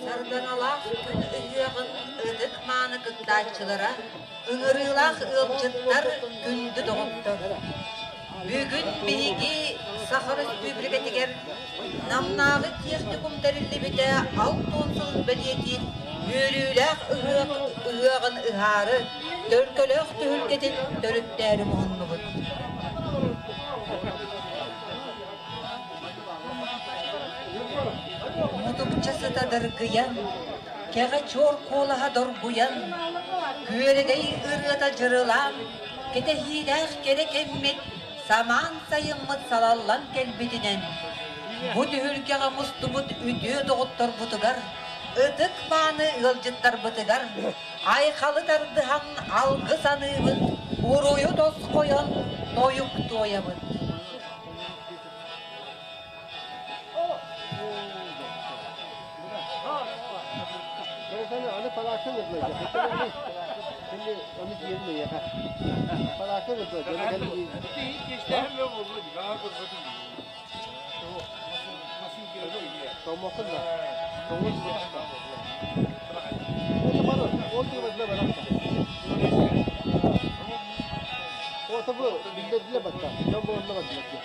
Sardanalaq ıyığın ıdık manı gıddaçılara ıngırılaq ılcıttar gündü doğuttur. Bugün bilgi Sahara Sübrigetiger namnağı tehnikum derilli bide alt tonsuz beliyeti yürüylaq ığığın ıharı dörkölöq tühülketin dörütteri muhunluğut. Mudukçası da dırgıyan, keğe çor kolaha dorguyan, küyeregey ırıda jırılan, kete hilaq gerek emmet, saman sayımmıt salallan kelbedinen. Bu tühülkeğe mustubut üdüğü doğuttur butugar, ıdık manı ılcıttar butugar, aykalı dardıhan algı sanıbıt, uruyu dost koyan, doyuk doyabıt. Sen anı falakın yapacak. Şimdi onu diyelim ya. Falakın yapacak. Hiç geçti hem de oldu. Daha kurbatın. Tomakın da. Tomuz da. O da bana. O da bana. O tabi bildirdiler batta. Ben bu onda bakıyorum.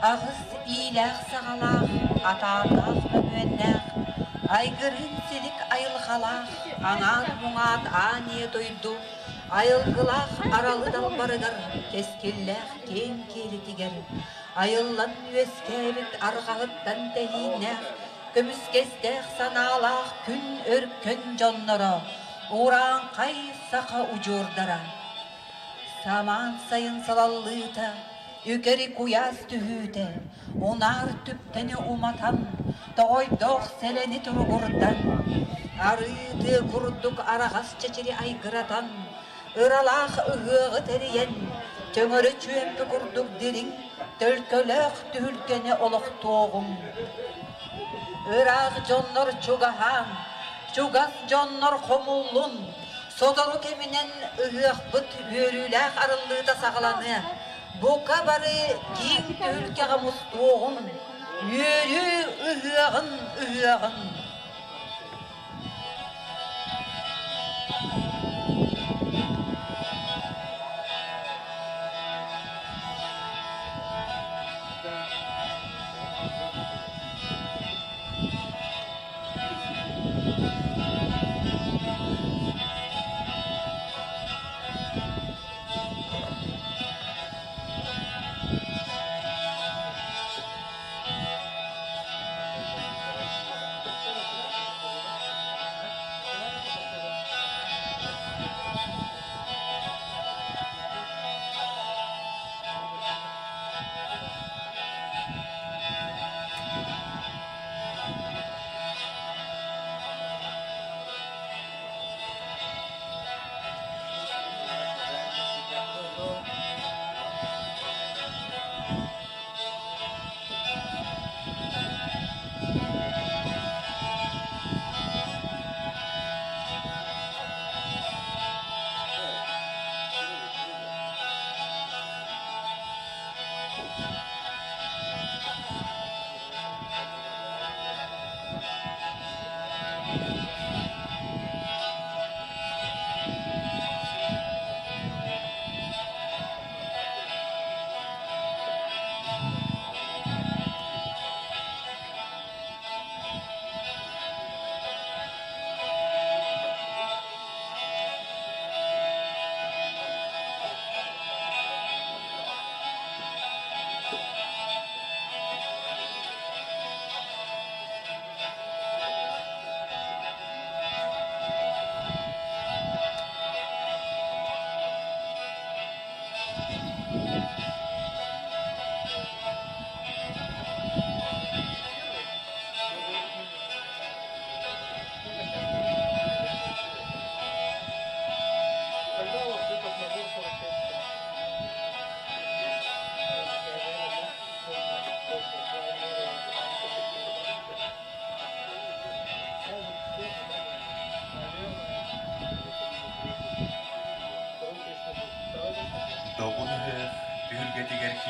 Ağız iyilaq sağalaq, atarlaq ömüennaq, aygırın silik ayılxalaq, anan muğat aniye doydu, ayılgılaq aralı dalbarıgar, keskillaq ken kelitiger, ayıllan üeskebit arğağıttan tehinnaq, kömüskestaq sanalaq gün örkön jonnora, uğran kay saqa ucurdara. Saman sayın salallıta, Yükeri kuyas tühüte, onar tüpteni umatan, doydoq seleni turgurdan. Arıdı kurduk arağas çeçiri aygıratan, ıralaq ığığı teriyen, töngörü çüempi kurduk dirin, tölkölöq tühülkeni oluq toğum. Iraq jonnor çugahan, çugas jonnor komullun, sodoru keminen ığıqbıt yörülaq arıllıda sağlanı. Bu kabarı keng tülkeğe mustuğun, yürü ığığın ığığın.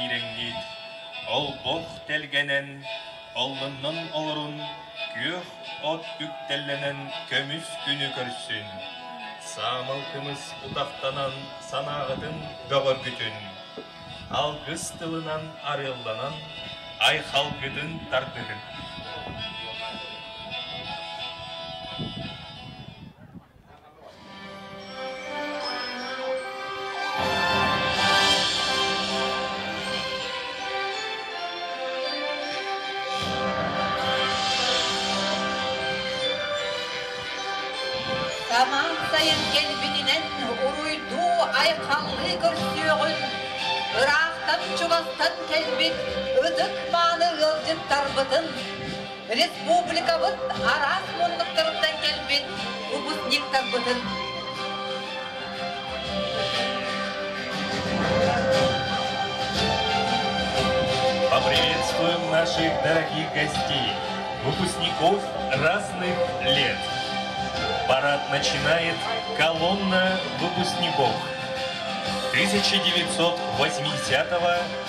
тиреңнит. Ол бох телгенен, оллыннан олорун, күйөх от үктелленен көмүс күнү көрсүн. Самыл кымыз утактанан санагытын догор күтүн. Алгыс тылынан арылданан, ай халкыдын тардырын. Zaman sayın gelbininen uruydu aykallı görsüğün. Irak'tan Çugas'tan kelbit ödük manı ılcıt tarbıdın. Respublikabıt aras munluklarından kelbit ubusnik tarbıdın. Поприветствуем наших дорогих гостей, выпускников разных лет. Парад начинает колонна выпускников 1980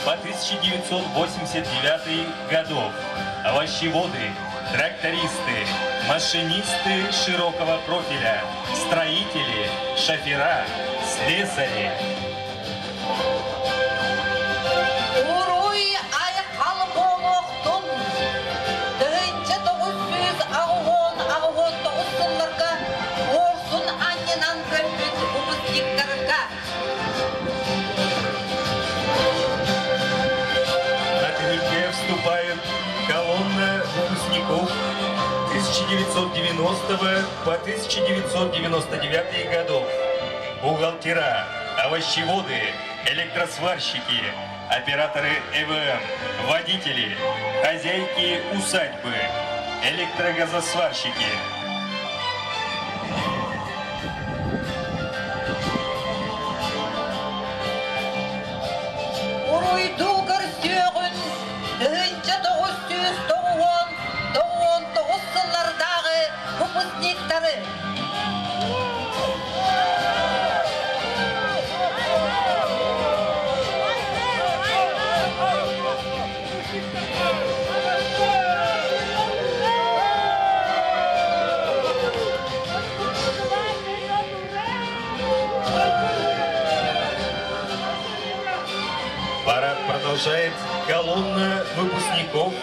по 1989 годов. Овощеводы, трактористы, машинисты широкого профиля, строители, шофера, слесари. На Тюрьге вступает колонна выпускников 1990 по 1999 годов. Бухгалтера, овощеводы, электросварщики, операторы ЭВМ, водители, хозяйки усадьбы, электрогазосварщики. Uruydu görsüğün, dünce 999 yıllardağı выпускниктары. Парад продолжает колонна выпускников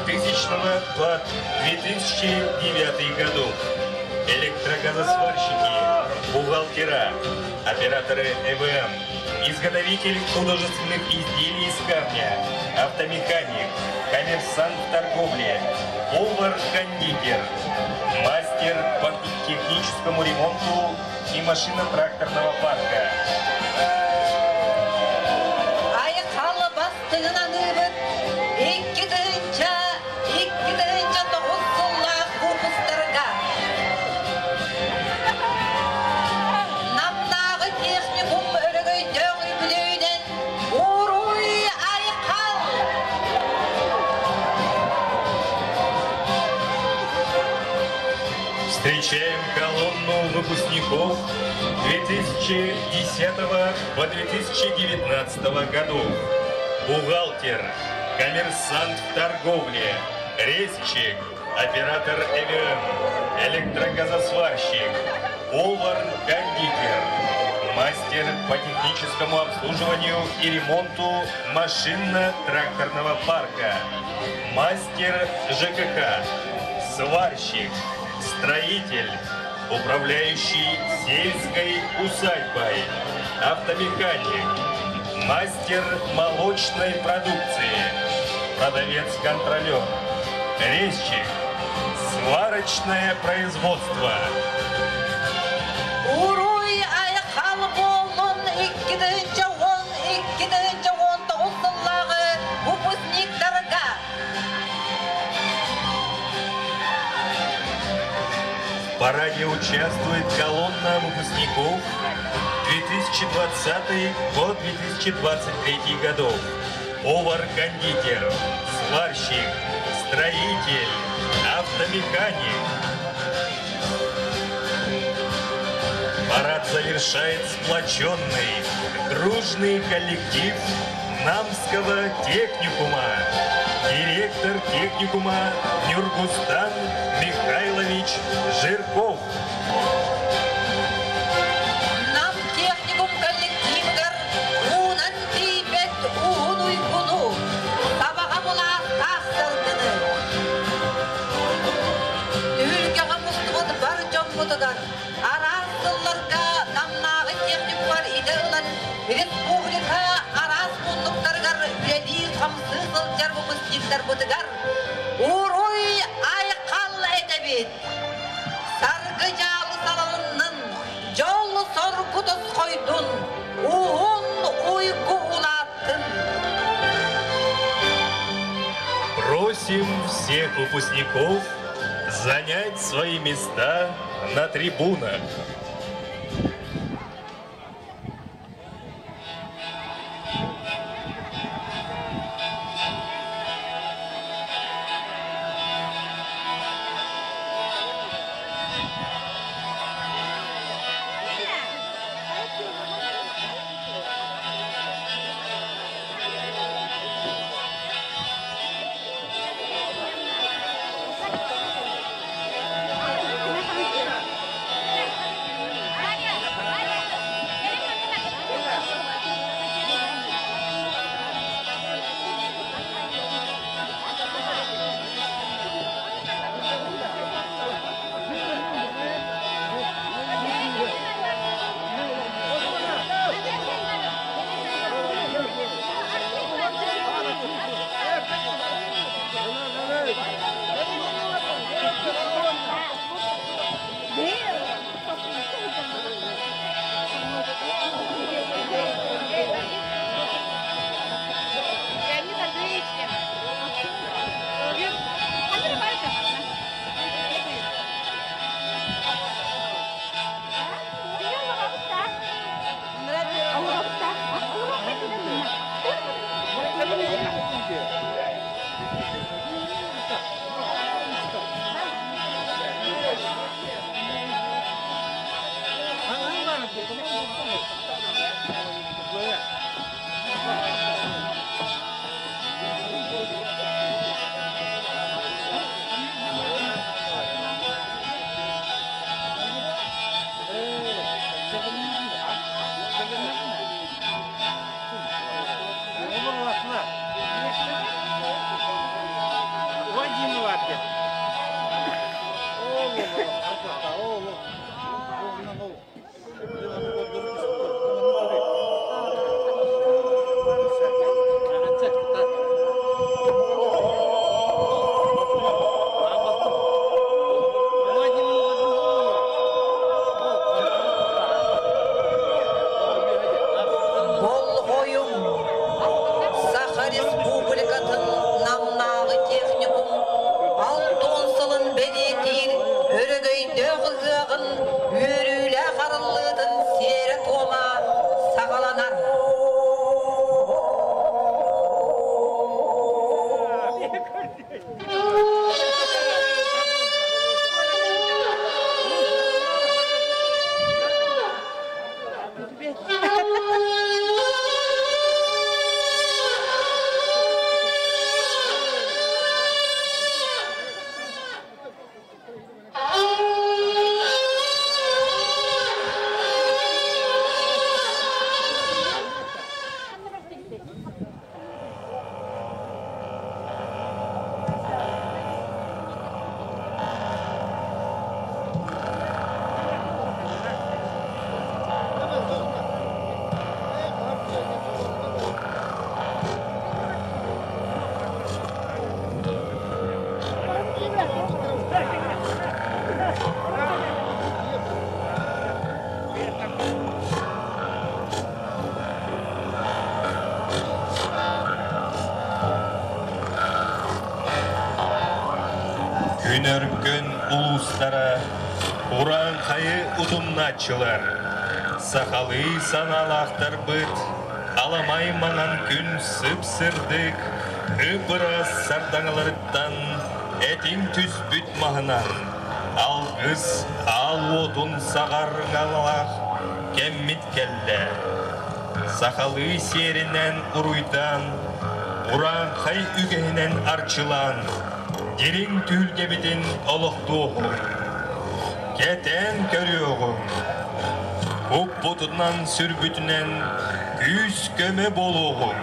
2000 по 2009 годов. Электрогазосварщики, бухгалтера, операторы ЭВМ, изготовитель художественных изделий из камня, автомеханик, коммерсант в торговле, повар-кондитер, мастер по техническому ремонту и машино-тракторного парка. Встречаем колонну выпускников 2010 по 2019 годов. Бухгалтер, коммерсант в торговле, резчик, оператор ЭВМ, электрогазосварщик, повар-кондитер, мастер по техническому обслуживанию и ремонту машинно-тракторного парка, мастер ЖКХ, сварщик, строитель, управляющий сельской усадьбой, автомеханик, мастер молочной продукции, продавец-контролер, резчик, сварочное производство. В параде участвует колонна выпускников 2020 по 2023 годов. Повар-кондитер, сварщик, строитель, автомеханик. Парад завершает сплоченный, дружный коллектив Знамского техникума, директор техникума Нюргустан Михайлович Жирков. Нам техникум коллективгар унан бейбет угунуй гуну. Сабаға мұна тастырдыны. Өлгеға мұстығыды бар жон бұдыгар. Арасылларға намнағы техникумар иде ұлан республика арас мұндықтарғар үлелі қамсызыл жарбымыз дектар бұдыгар. Уруй айқал әдебет. Саргы жалы салалының жолы соргудыз қойдun, уғын уйгу улаттын. Просим всех выпускников занять свои места на трибунах. Күнөргөн улустара, уран кайы удумначылар, сахалы саналақтар быт, аламай маңан күн сып-сырдык, өпырас сардаңаларыттан, этин түз бүт мағынан, алғыз, ал отун сағарғалақ, кеммит келді. Sakalı serinden uruydan, uran hay ügehinen arçılan, derin tülgebidin oluqtuğum, keten görüyorum. Hop butundan sürbütünen küs köme boluğum.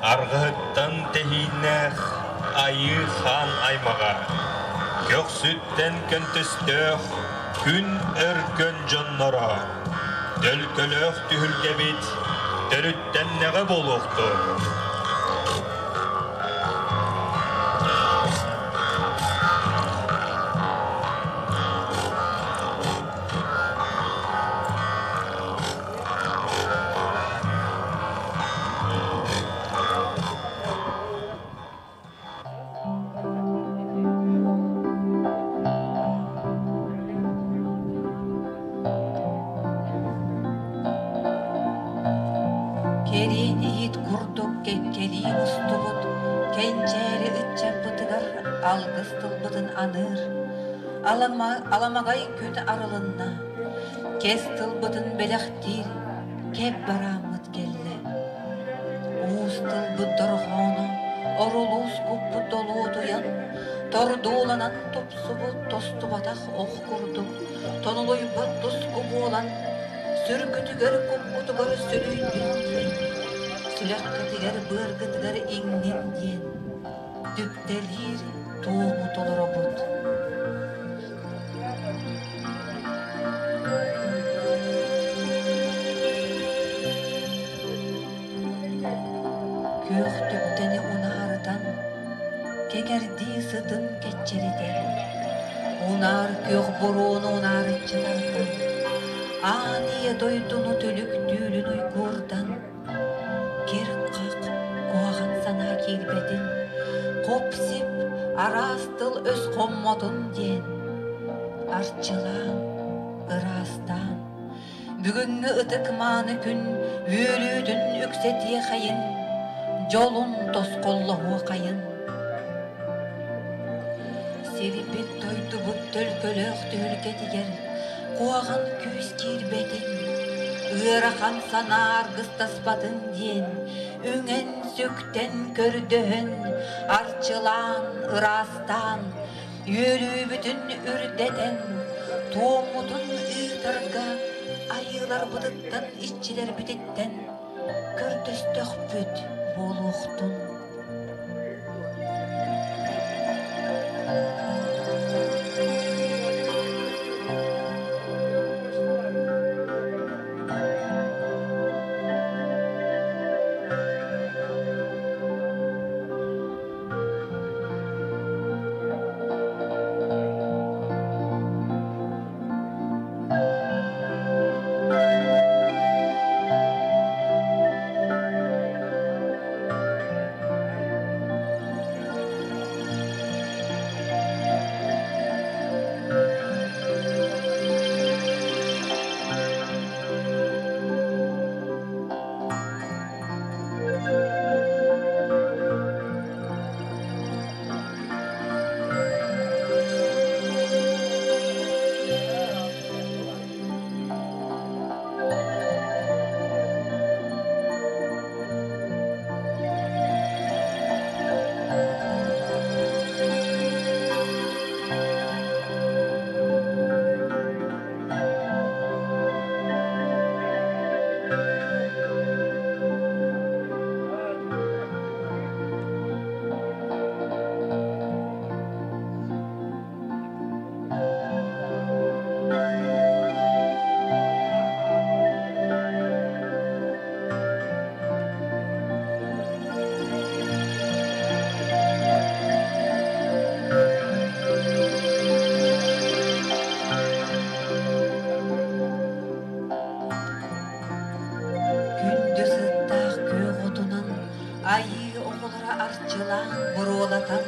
Argıttan tehineh ayı han aymağa, gök sütten köntöstök, gün örkön jonnora, dölkölök tühülgebit, dörütten nege boluqtu. Kerin yiğit kurduk kekkeli ustubut, kençeri ütçen bıtıgar, algız tılbıtın anır. Alamagay küt aralınna, kes tılbıtın belektir, kep baramıt gelle. Uus tılbıt dorğonu, orulus kuppu dolu duyan, torduulanan topsubut tostu batak oh kurdu, tonuluy bıttus kubu olan, sürgütü gör kupputu gör sürüydün diye. Сүлек кытыгар быргытыгар иңнен диен. Дүптелир тоğumut olorobut. Köөх düpteni unarıdan kegerdi sıtın keçeriden. Unar köөх boruğunu unarıçılardan. Aniye doydunu tülük düğülün uykurdan. Ger kak koğan sana kilbedin. Kopsip arastıl öz kommodun diyen. Arçılan, ırastan. Бүгүнгү ытык мааны күн өлүүдүн үксетие кайын. Жолун тосколлоу кайын. Серипит тойду бут төлкөлөк төлке тигер. Куаган күз кирбетин. Ырахан санар гыстаспатын диен. Үңен сөктен көрдөн. Арчылан, ырастан. Өлүүбүтүн үрдетен. Тоомутун ыйтырга. Айылар бұдыттан, итчилер бүтеттен, көрдөстөк бүт болуқтун. Ayı oğulara arçılan, burolatan,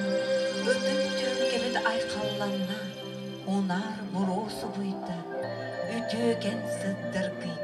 ötük tölgebet aykallanna, onar burosu buyda, ütügen sıddır kıyda.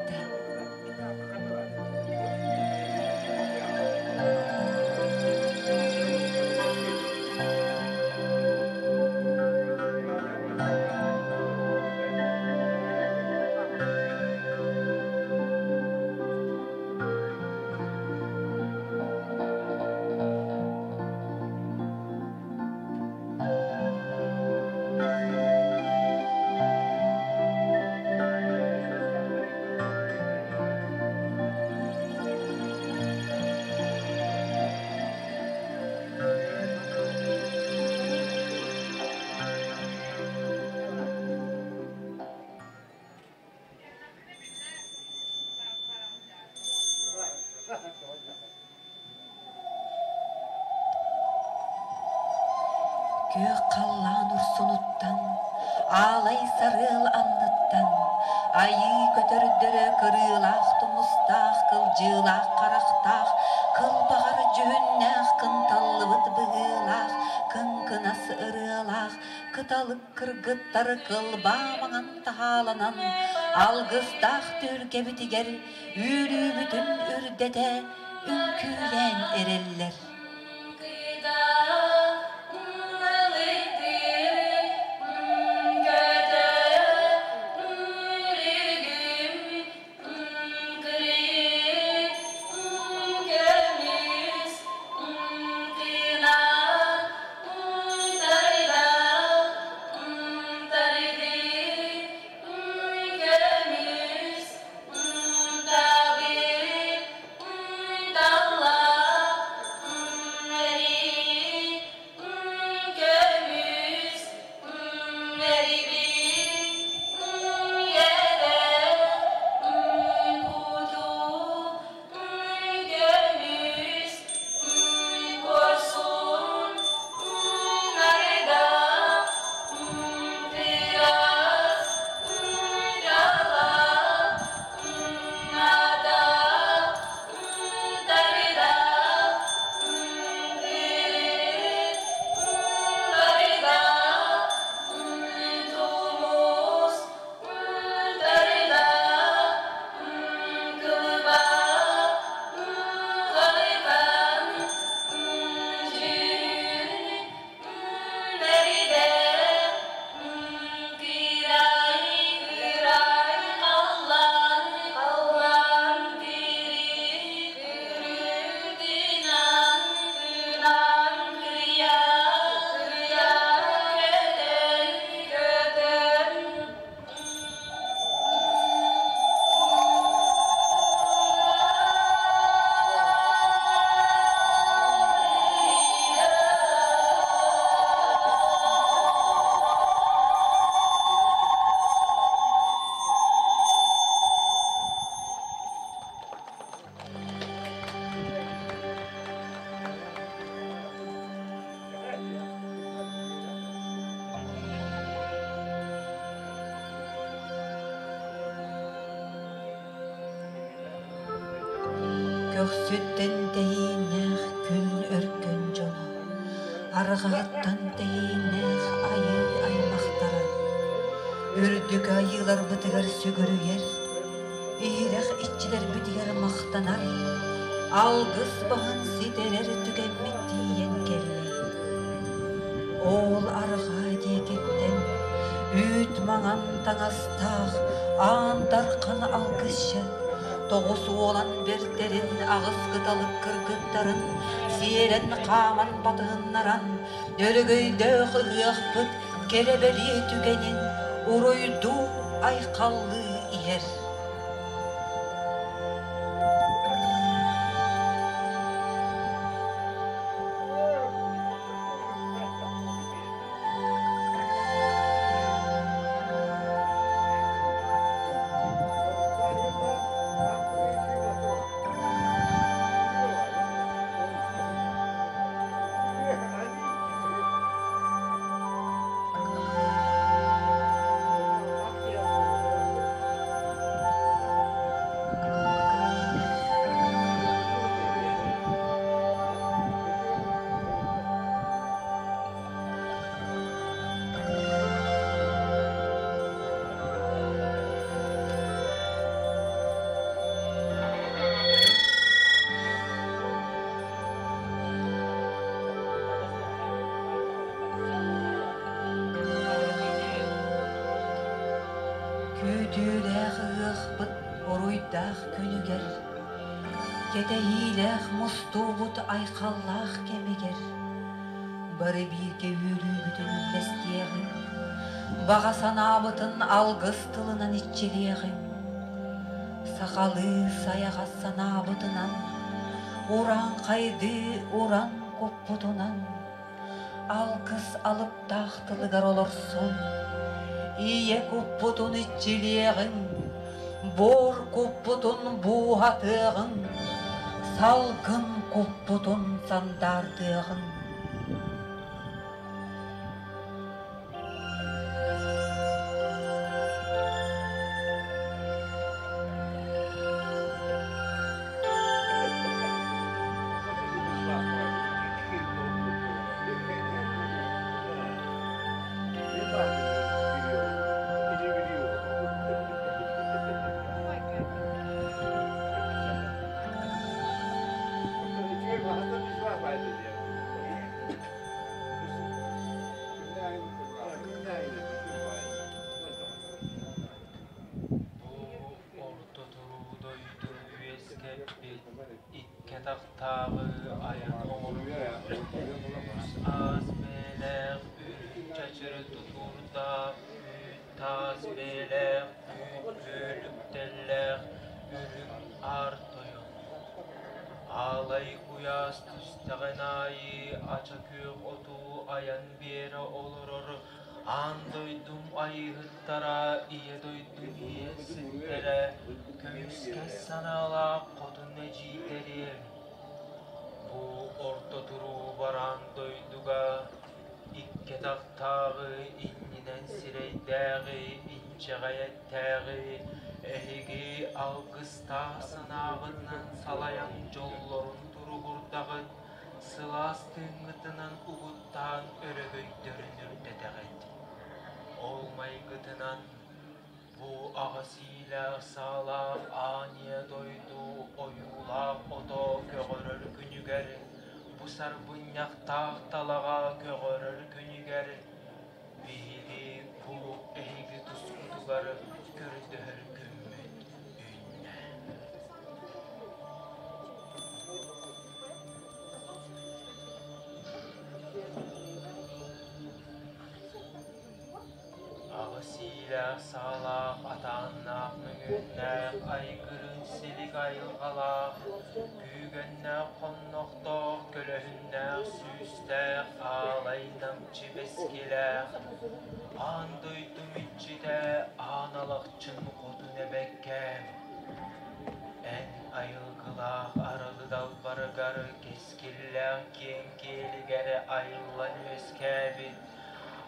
Gök kallan ursunuttan, ağlay sarıl anlıttan, ayı kötürdürü kırılaq, tumustaq, kılcılaq, qaraqtaq, kıl bağır cühünnaq, kın tallıbıt bığılaq, kın kınası ırılaq, kıtalık kırgıttarı kılba mağan tahalanan, algıstaq tülke bitiger, ürü bütün ürdete, ünkülen ereller. Allah Sütten deyineh gün örkün jonu. Arğaаттан deyineh ayı aymaqtara. Ürdük ayılar bıtıgar sügürüyer. İyireх iççiler bitiger maqtanar. Algыс bahın siteler tükemmit diyen kelle. Ol arğa diyekitten üt maňan taňastaq andarqan algysça. Toğusu olan berterin ağız gıdalık kırgıtların sieren qaman batığınnaran ölgöйдө ıqpıt kerebeli tügenin uroydu ayqallı iyer. Kütülэх ıqpıt oruydaq könüger. Ketehilэх mustubut ayqallaq kemeger. Bары birge ülü bütün lestiyegin. Bağa sanabıtın algыс tılınan iççiliyegin. Sakalı sayağa sanabıtınan. Uran kaydı uran kopputunan. Algыс alıp tahtılıgar olursun. İye kupputun iççiliğin, bor kupputun buhatığın, salgın kupputun sandardığın. Tağı ayan az melek çaçır tuturda taz melek bölüp teller ürün artoyon alay kuyas tüstegen ayı açakür otu ayan bere olurur an doydum ayı hıttara iye doydum iye sittere kömüske sanala kodun necitleri. Bu orta turu baran doyduga ikke taktağı inninen sireydağı ince gayettağı ehigi algısta sanağından salayan jollarun turu burdağı sılas tıngıtının uğuttan örögöydörünür dedeğet. Olmay gıtınan bu ağasıyla sağlaq aniye doydu oyulaq oto köğörür günüger. Bu sarbınyak tahtalağa köğörür günüger. Biri bu ehigi tuskudugar gördüğür gümmüt ünne. Ağasıyla sağlaq atanlaq müngünlaq aygırın silik ayılğalaq güygönlaq qonnoqtoq kölöhünnaq süstaq ağlaynam çibeskilaq an duydum iççide analaqçın qodun ebekkem en ayılgılaq aralı dalbarıgar keskillaq kenkeligere ayıllan öskebit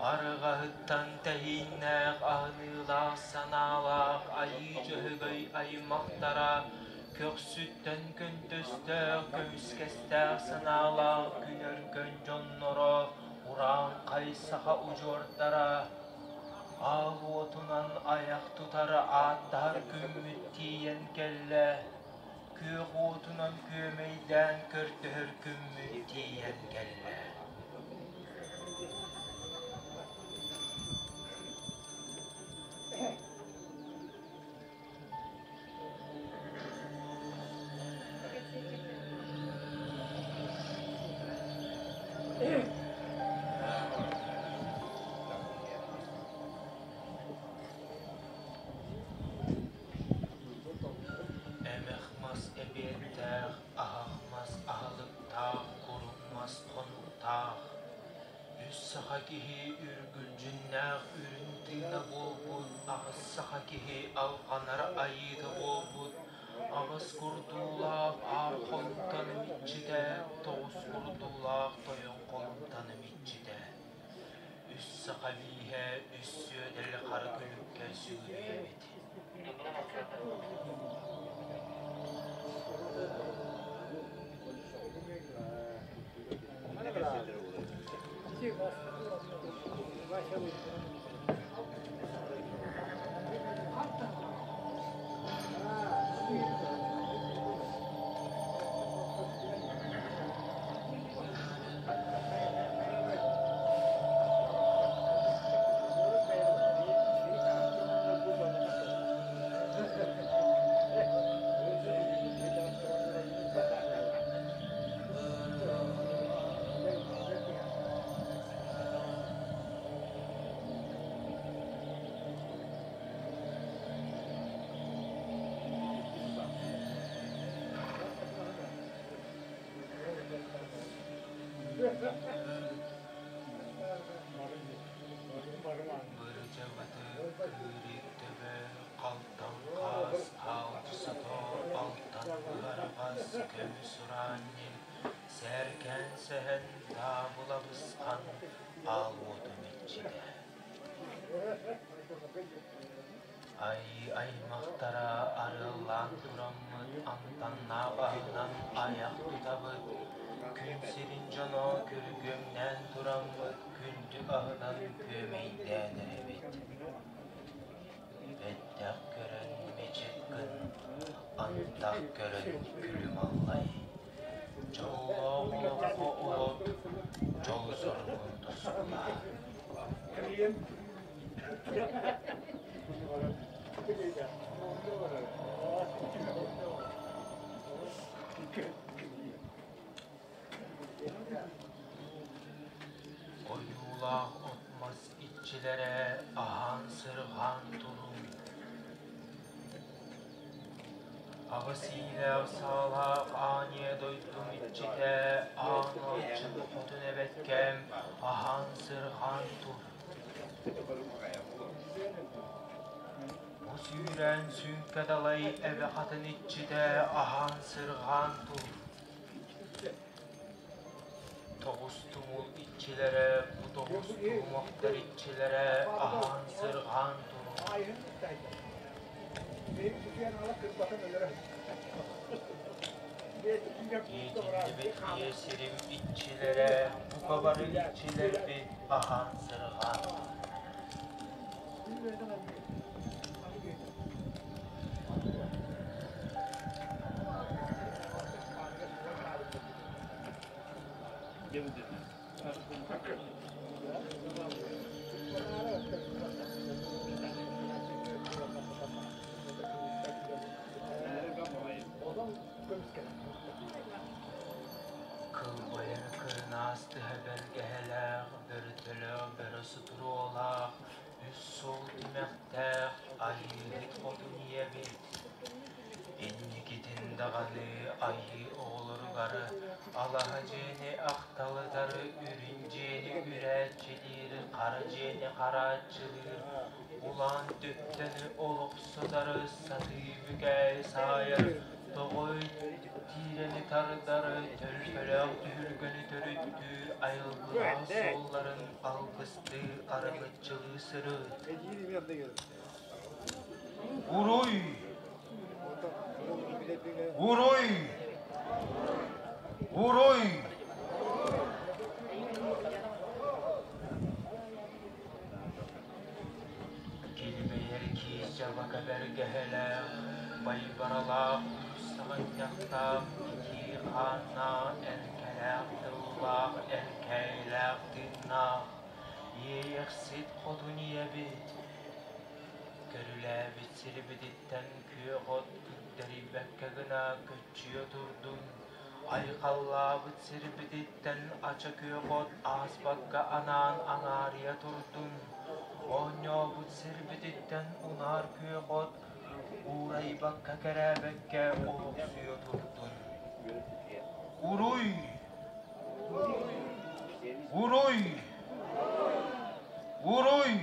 arğahıttan tehinnaq ağnılaq sanalaq ayı cöhögöy aymaqtara Köksütten gündüzde göğüskeste sınağlar günörgön jonlara uran kaysaha ucordara ağ otunan ayak tutarı attar gümmüt diyen kelle kök otunan kömeyden körtür gümmüt diyen kelle Emekmaz ebiyetler, ahakmaz ahılıktağ, korunmaz konuktağ. Üs sahakihi ürgülcünler, ürüntüne bolbut, ağız sahakihi alğanar ayıda bolbut. Ağız kurdular, ar koluntanım içide, toğuz kurdular, toyun koluntanım içide. Üs sahabihe, üs söydeli karı gülükke sürüyemedi. Bırcavadı kürüktebe kaltan kaz altısı to altan vargaz kömüs uranil serken sehen tabula bıskan al odum içide. Ay mahtara arılan duramıt antanna bahınan ayak tutabıt. Kümserin cana kürgümden duramıt kündü ahıdan kömeyden revit. Beddak gören mecekkın, antak gören külüm allay. Çoğla ulakka olup, çoğu sorgundu sulla. Oyulah otmaz iççilere ahan sırhan tulum. Ağısıyla sağlak aniye doydum iççide ağın açın kutun ebetkem ahan sırhan tulum. O süren sünke dalay eve katın iççide ahan sırhan tulum. Toğuz tumul iççilere, bu toğuz tumuklar iççilere ahan sırhan tulum. Yecinde bekliye sirim iççilere, bu kabarı iççiler bir ahan sırhan tulum. Kıl boyanı kırnastı hebelgeheler, börtölö börösü turuolar, üst sol dimekter, ayıhit odun yebit. İnni gidin dağalı, ayı oğlur garı, alahaceni aktalıdarı, ürünceni üretçilir, karaceni karaçılır, ulan dökteni oluksudarı, satı büge sayar, doğuy tireni tardarı, tölpölak tühürgünü törüttü, ayılgılar solların algıstı, arabıçılığı sırı. Uruy! Уруй! Уруй! Kelmeyer ki cevaka bergehele, baybaralı sağınyakta, ki kana erkelek dıllah, erkeylek dinna, yeksit koduniye bit. Görüle bitsiri biditten küye kod, güdderi bekkegina kötçüye durdun. Aykalla bitsiri biditten aça küye kod, asbakka anan anariye durdun. Onyo bitsiri biditten unar küye kod, uğray bakka kerebekke oğsuya durdun. Uruy! Uruy! Uruy!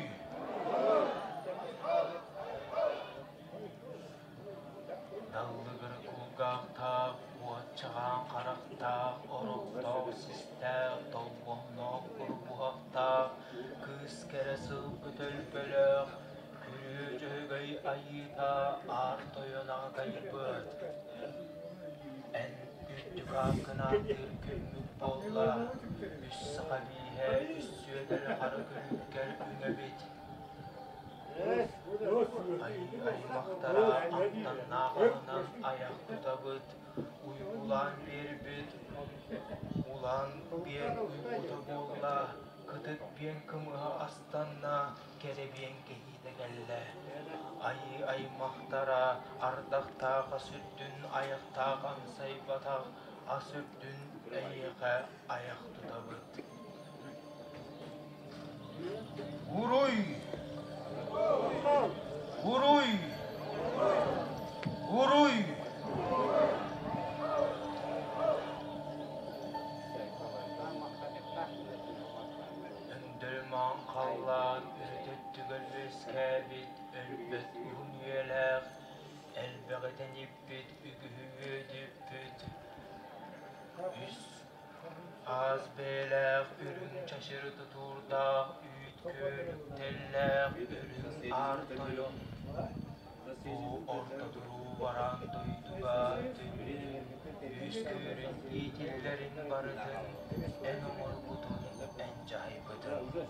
Dallı bir kulgaqta, uatçağan qaraqta, oroqta, siste, dolboğna, qurbuqta, kız keresi ötölbölük, kürü cögöy ayıta, artoyona gaybıt. En üttük hakkına bir kümmük bolla, üst sahabihe, üst süedel qarı gülükker üngöbit. Ay maktara attan nağanan ayak tutabıt, uygulan bir büt, ulan bien uyguta bolla, kıtık bien kımıha astanna, kere bien kehide gelle. Ay maktara ardaqtağa süttün, ayaqtağa saybataq, asüttün, eyyeğe ayak tutabıt. Uruy! Uruy! Uruy! Öndürman kallan, ürtettügül veskabit, ölbet unyelek, elbeğden ibbit, ügühüye dibbit. Üs az belek, ürün çaşırdı turda, kölük tellek, ürün artoyon. Bu orta duru varan duyduga tüllü, yüz körün itillerin barıdın, en umur budun, en cahibıdın.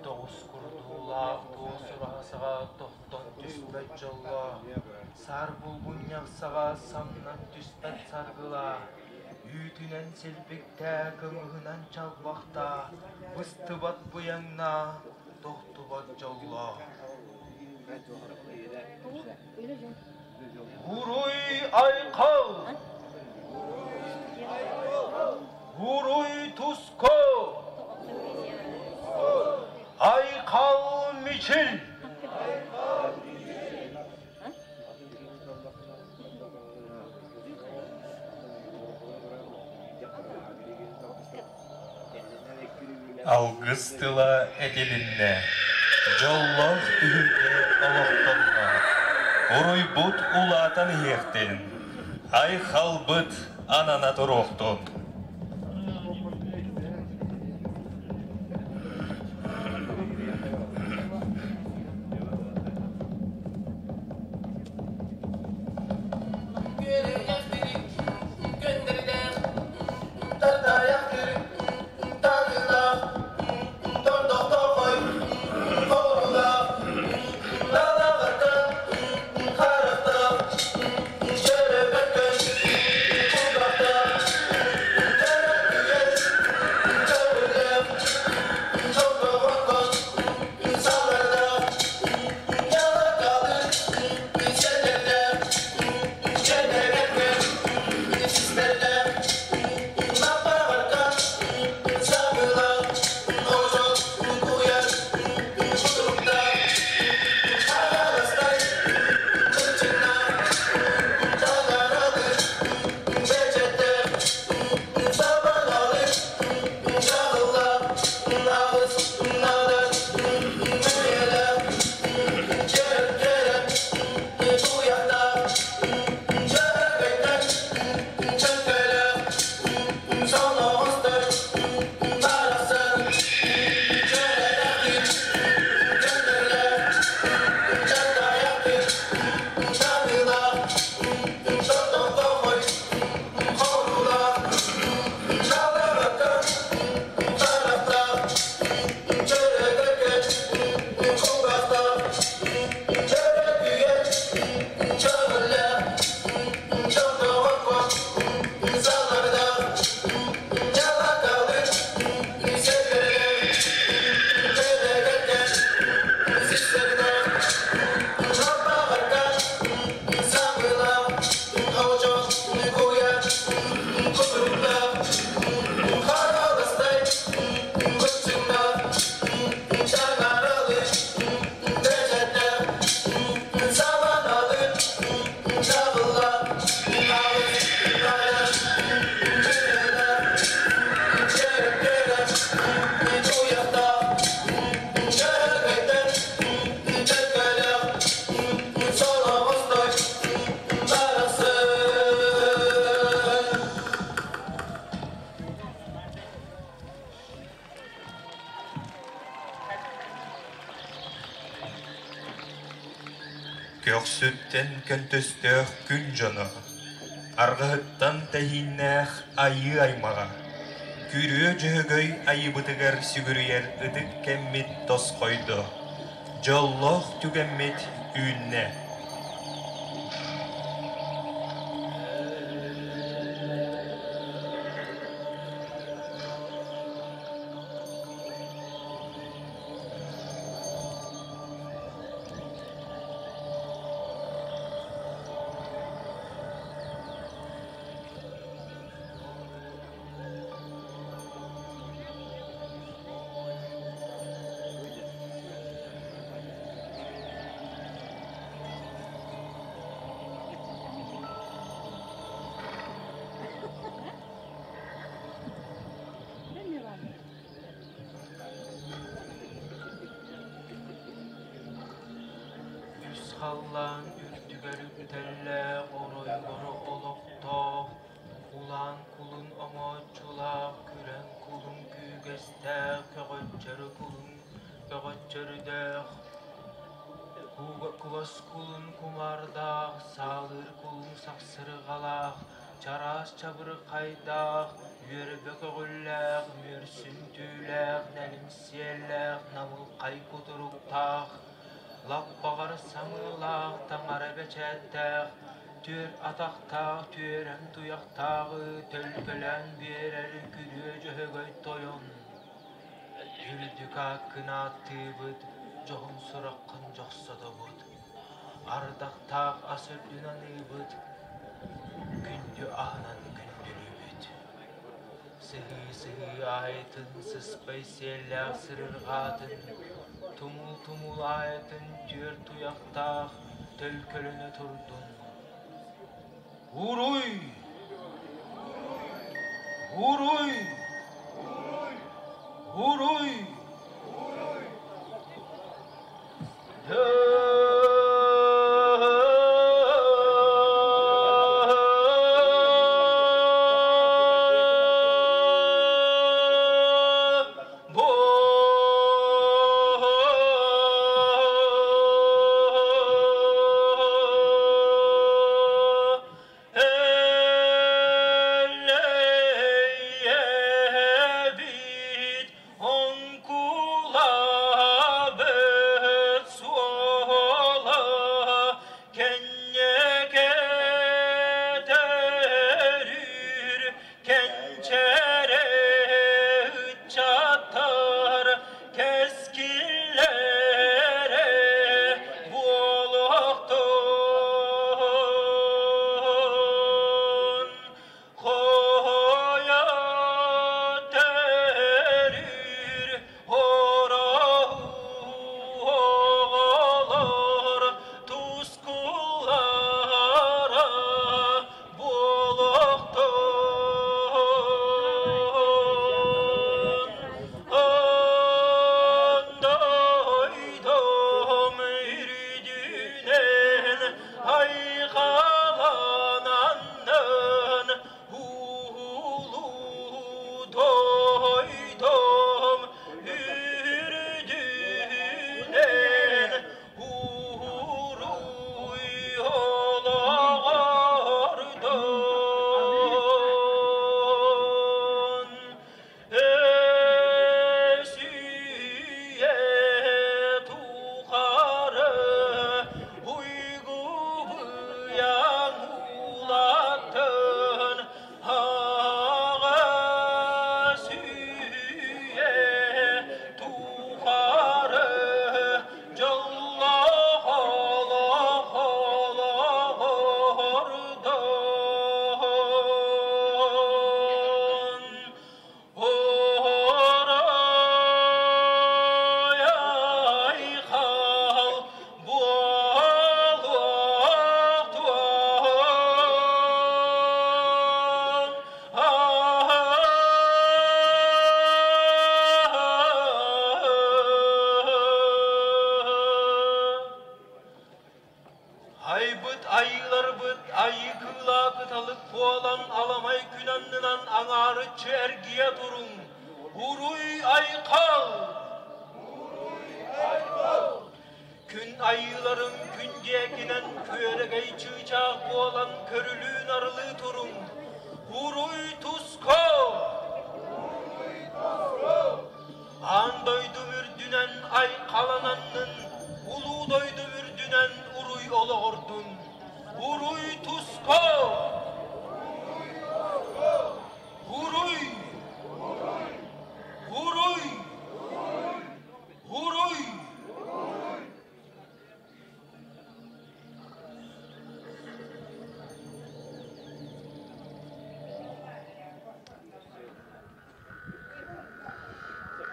Doğuz kurduğula, doğuz surasıga, tohton tüspet jolla, sar bulgun yaksaga, samnan tüspet sargıla, Ütünen silbikte, kımıhınan çalbakta, bıstıbat bu yanına, tohtubat jolla. Uruy aykal, uruy tusko, aykal miçil. Algıstıla etelinne, jolloh ühünne oloqtonma, uruy but ulatan hektin, ay halbıt anana turoqton. Köksütten köntöstök gün jonu. Argıhıttan tahinnäh ayı aymaga. Kürüö jöhögöy ayıbıtıgar sügürüyer ıdık kemmit toskoydu. Jolloh tügemmit ünne. Hallan ürtüger ütelle oroy boru olokto. Ulan kulun omoçula küren kulun kügeste kögöççörü kulun kögöççörüdeh. Kuvas kulun kumardağ sağır kulun saksırgalaq. Çaras çabırı kaydaq yörbe kögüllek mürsün tüylek nelim siyellek namıl kay kuturuktaq. Lappagar samılaq tangara beçettaq. Tür ataqtaq türem tuyaqtağı tölkölen birer külü jöhögöy toyon. Tüldük hakkına tıbıd johun suraqqın joqsa da bud. Ardaqtaq asördünan ıbıd. Gündü ahnan gündülübüd. Sıhı ayetın sıspay sellaq sırırgatın. Tumul tumul ayetın tür tuyaqtaq tölkölünü turdun. Uruy! Uruy! Uruy! On Akçı ergiye durun. Uruy aykal. Gün ayıların günce ginen küyeregey çıçak olan körülüğün arılı turun. Uruy tusko. An doydu mürdünen ay kalananın, ulu doydu mürdünen uruy olordun. Uruy tusko. Uruy. Uruy. Uruy.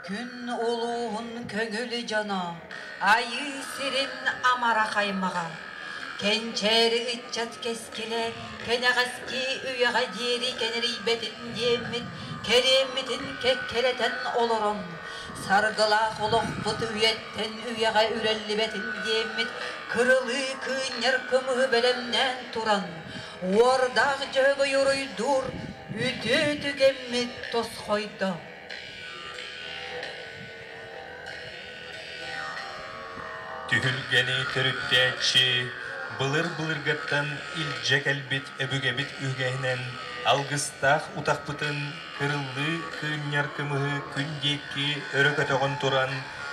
Gün uluğun köngülü cana, ayı sirin amara kaymağa. Kençeri ıççat keskile, keneğeski üyağa deri keneribetin diyemit, keremitin kekkeleten oloron. Sargıla kolokput üyetten üyağa ürellibetin diyemit, kırılı kıynyar kımı belemden turan. Ordağ jögü yuruydur, ütü tükemmit toz koydu. Tühülgeni törütteçi, bılır bılırgıttın ilcek elbit öbügebit ügeynen, algыстах utaqpıtın kırıldı kıynyar kımıhı kündeki örökötöğün turan,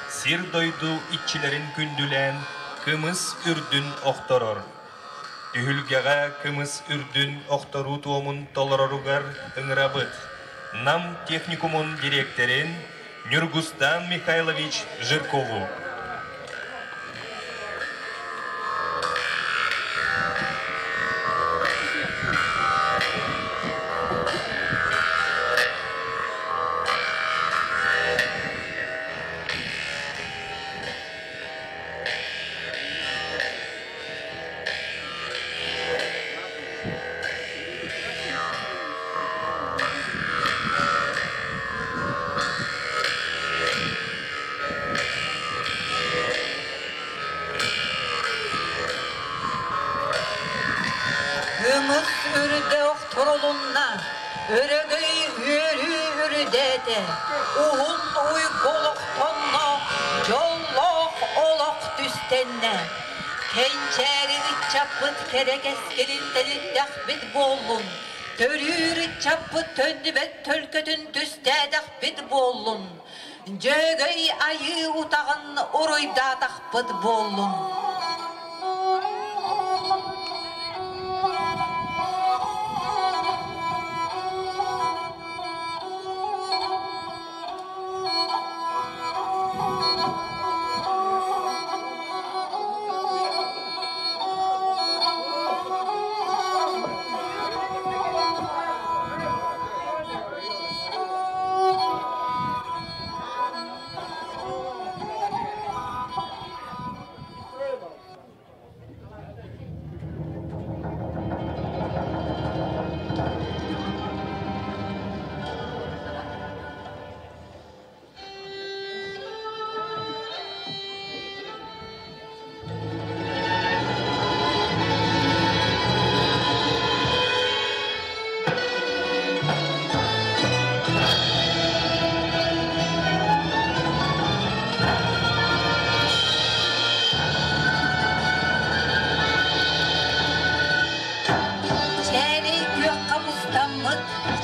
sir doydu iççilerin kündülen, kımız ürdün oktoror. Tühülgeğe kımız ürdün oktoru tuomun tolororugar ıngırabıt. Nam Техникумун direkterin Nurgustan Mikhailovich Жиркову. Kımız ürde oktorulunna, örögöy hürü ürdede, uhun uykoluk tonna, jollok olok düstenne. Kençeri çapıt kerek eskerinde dahbit bollun, törür çapıt töndübet tölkötün düste dahbit bollun. Jögöy ayı utağın uruyda dahbit bollun.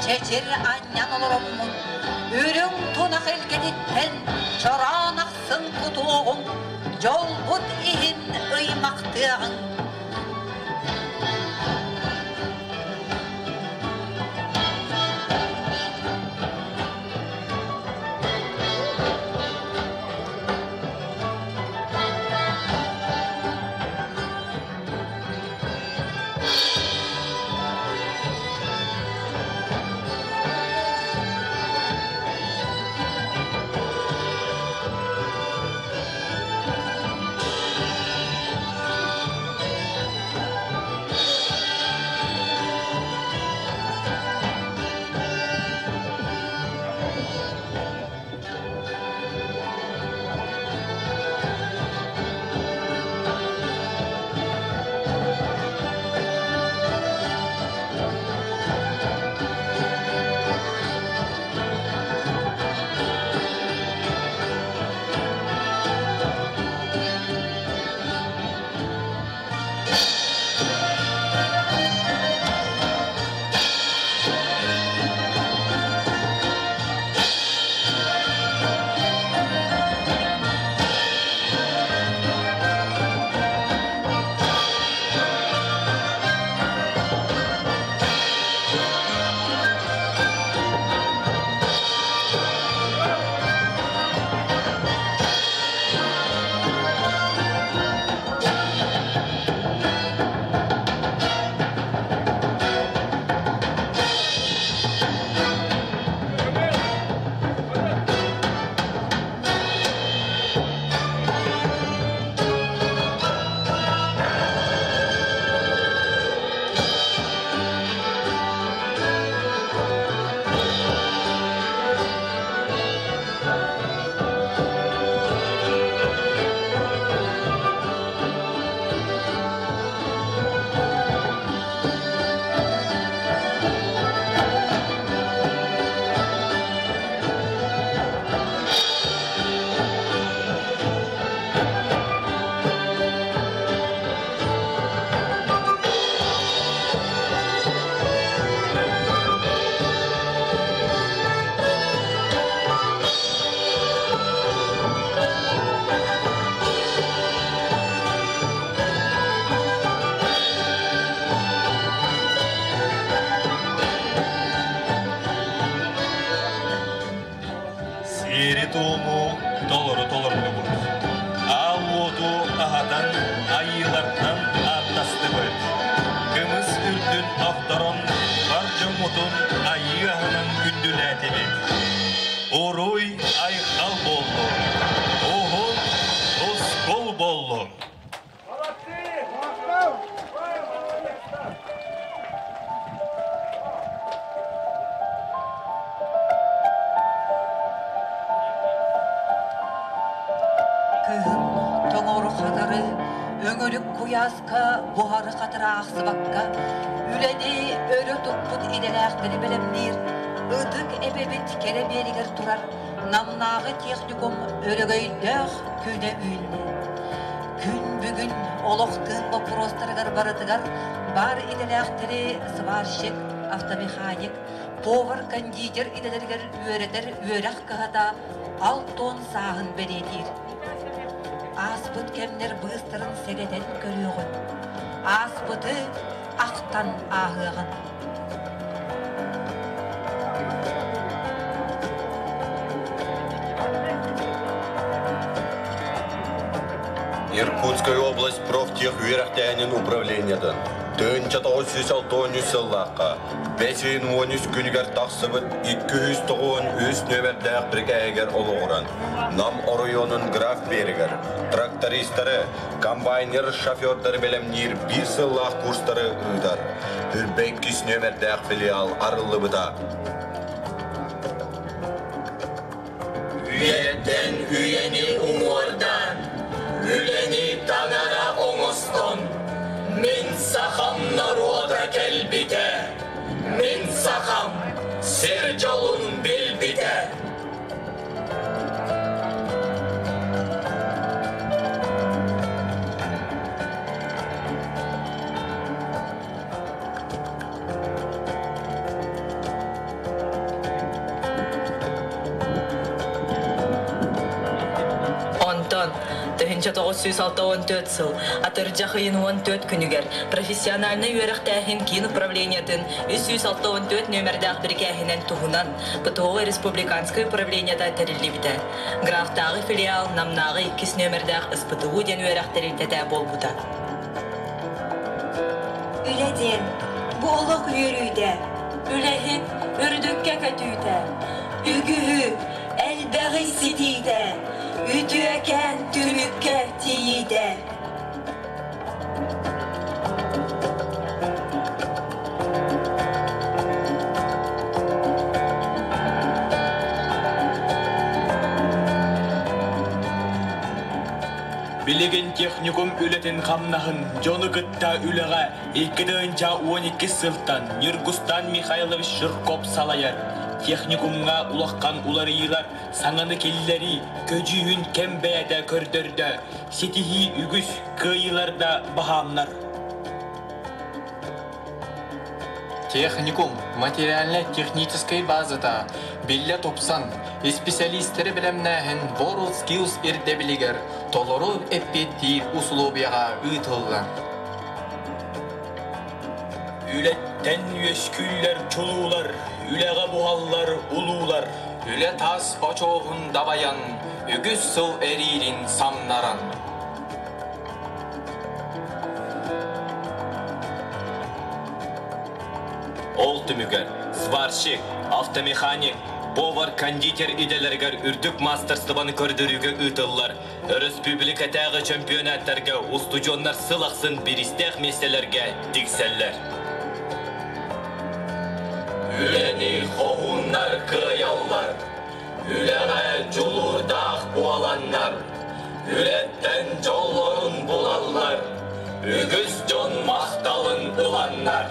Çeçir anyan olurum, ürün tunak elkeditten, çoran aksın kutuğum, yol bud ihin ıymaktığın. kıhın, toңoru katarı, öngörük kuyaska, buharı katıra aksıbakka, üleni ölü tupput idelekleri bilemdir, ıdık ebebit kere beriger turar, namnağı teknikum örögöydöğ küne ülni. Gün bugün oloqtın vопростарыгар барытыгар, бар иделектери сварщик, автомеханик, повар, кондитер иделергер үөретер үөрек кыһата 6 тонн саахын беретир. Аспыт кемнер быстырын сегетен көрüөгөн. Аспыты ақтан аһыагын. Иркутская область профтех үйрәктәнен управлениедан. Төнчә 906 сыллаққа. 513 күнігер тақсыбыт 293 нөмірдәк біргәйгер олуғыран. Нам оройонын граф берігер. Трактористары, комбайнер, шофердары белемнер 1 сыллақ курстары ұйдар. 500 нөмірдәк филиал арылы бұда. Үйеттен үйені ұңырдан. Üleni tanara oңостон, min сахам народа келбите, min сахам сер жолун билбите. Тыһынча 964 сыл, атыржа хыйын 14 күнүгер, профессиональный үйрәктәһин кин управлениятын 364 нөмердәк биргәһинен туһунан, ПТО республиканское управлениеда терилибите. Графтагы филиал намнагы 2 нөмердәк СПТУ ден үйрәктерилдәтә болбута. Үледен, бу олық үйрүйдә, үләһит үрдүккә көтүйдә, үгүһү, әлбәғи сидийдә, ütüeken tümükke tiyide. Билеген техникум ületen хамнахын жоны гытта үлеға 2-12 сылтан Ниргустан Михайлович Ширкоп салайар. Техникумга улаққан уларыйлар саңаны келлери көжүйін кембәді көрдірді. Сетихи үгіс кыйларда бағамнар. Техникум материально-технической базыта билле топсан специалисттері білімнәхін WorldSkills ердебілігер толыру эппеттир условияға үйтілді. Ületten üesküller çoluğlar, üleğe buhallar ulular. Üle tas oçoğun davayan, ügüz sıl eririn samnaran. Ол түмігер, сварщик, автомеханик, повар, кондитер иделерге үрдік мастерстваны көрдіріге үтіллар. Республикатағы чемпионаттарға устудионлар сылақсын биристех меселерге тикселлер. Üleni hoğunlar kıyallar, üleğe culurdağ bualanlar, ületten jolların bulallar, ügüz jon mahtalın ulanlar.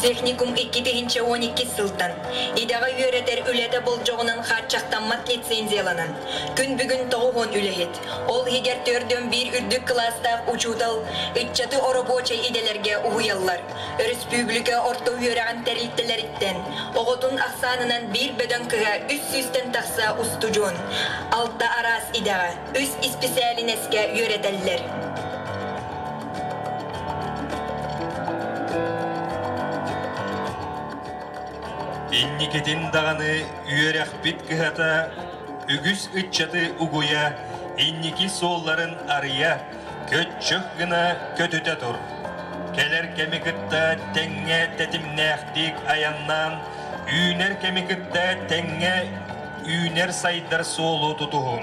Техникум 2012 сылдан. Идаға үйретер үлеті бұл жоғынан қатшақтанмат лицензияланан. Күн бүгін тоғуғын үлехет. Ол егер төрден бір үрдік кластақ учудал, үтчаты оробочай иделерге уйаллар. Республика орта үйераған тәрілттілеріттен. Оғытын ақсанынан бір бөден кыға 300-тен тақса устужон. Алта арас идаға, үс специалинеске үйретеллер. Инникетин дағаны үйерек бит кыхата, үгіс үтчаты угуя, инники солларын ария, көтчөх гына көтүтә тур. Келер кемикытта тәңге тәтімнәқтік аяннан, үйнер кемикытта тәңге үйнер сайдар солу тутуғын.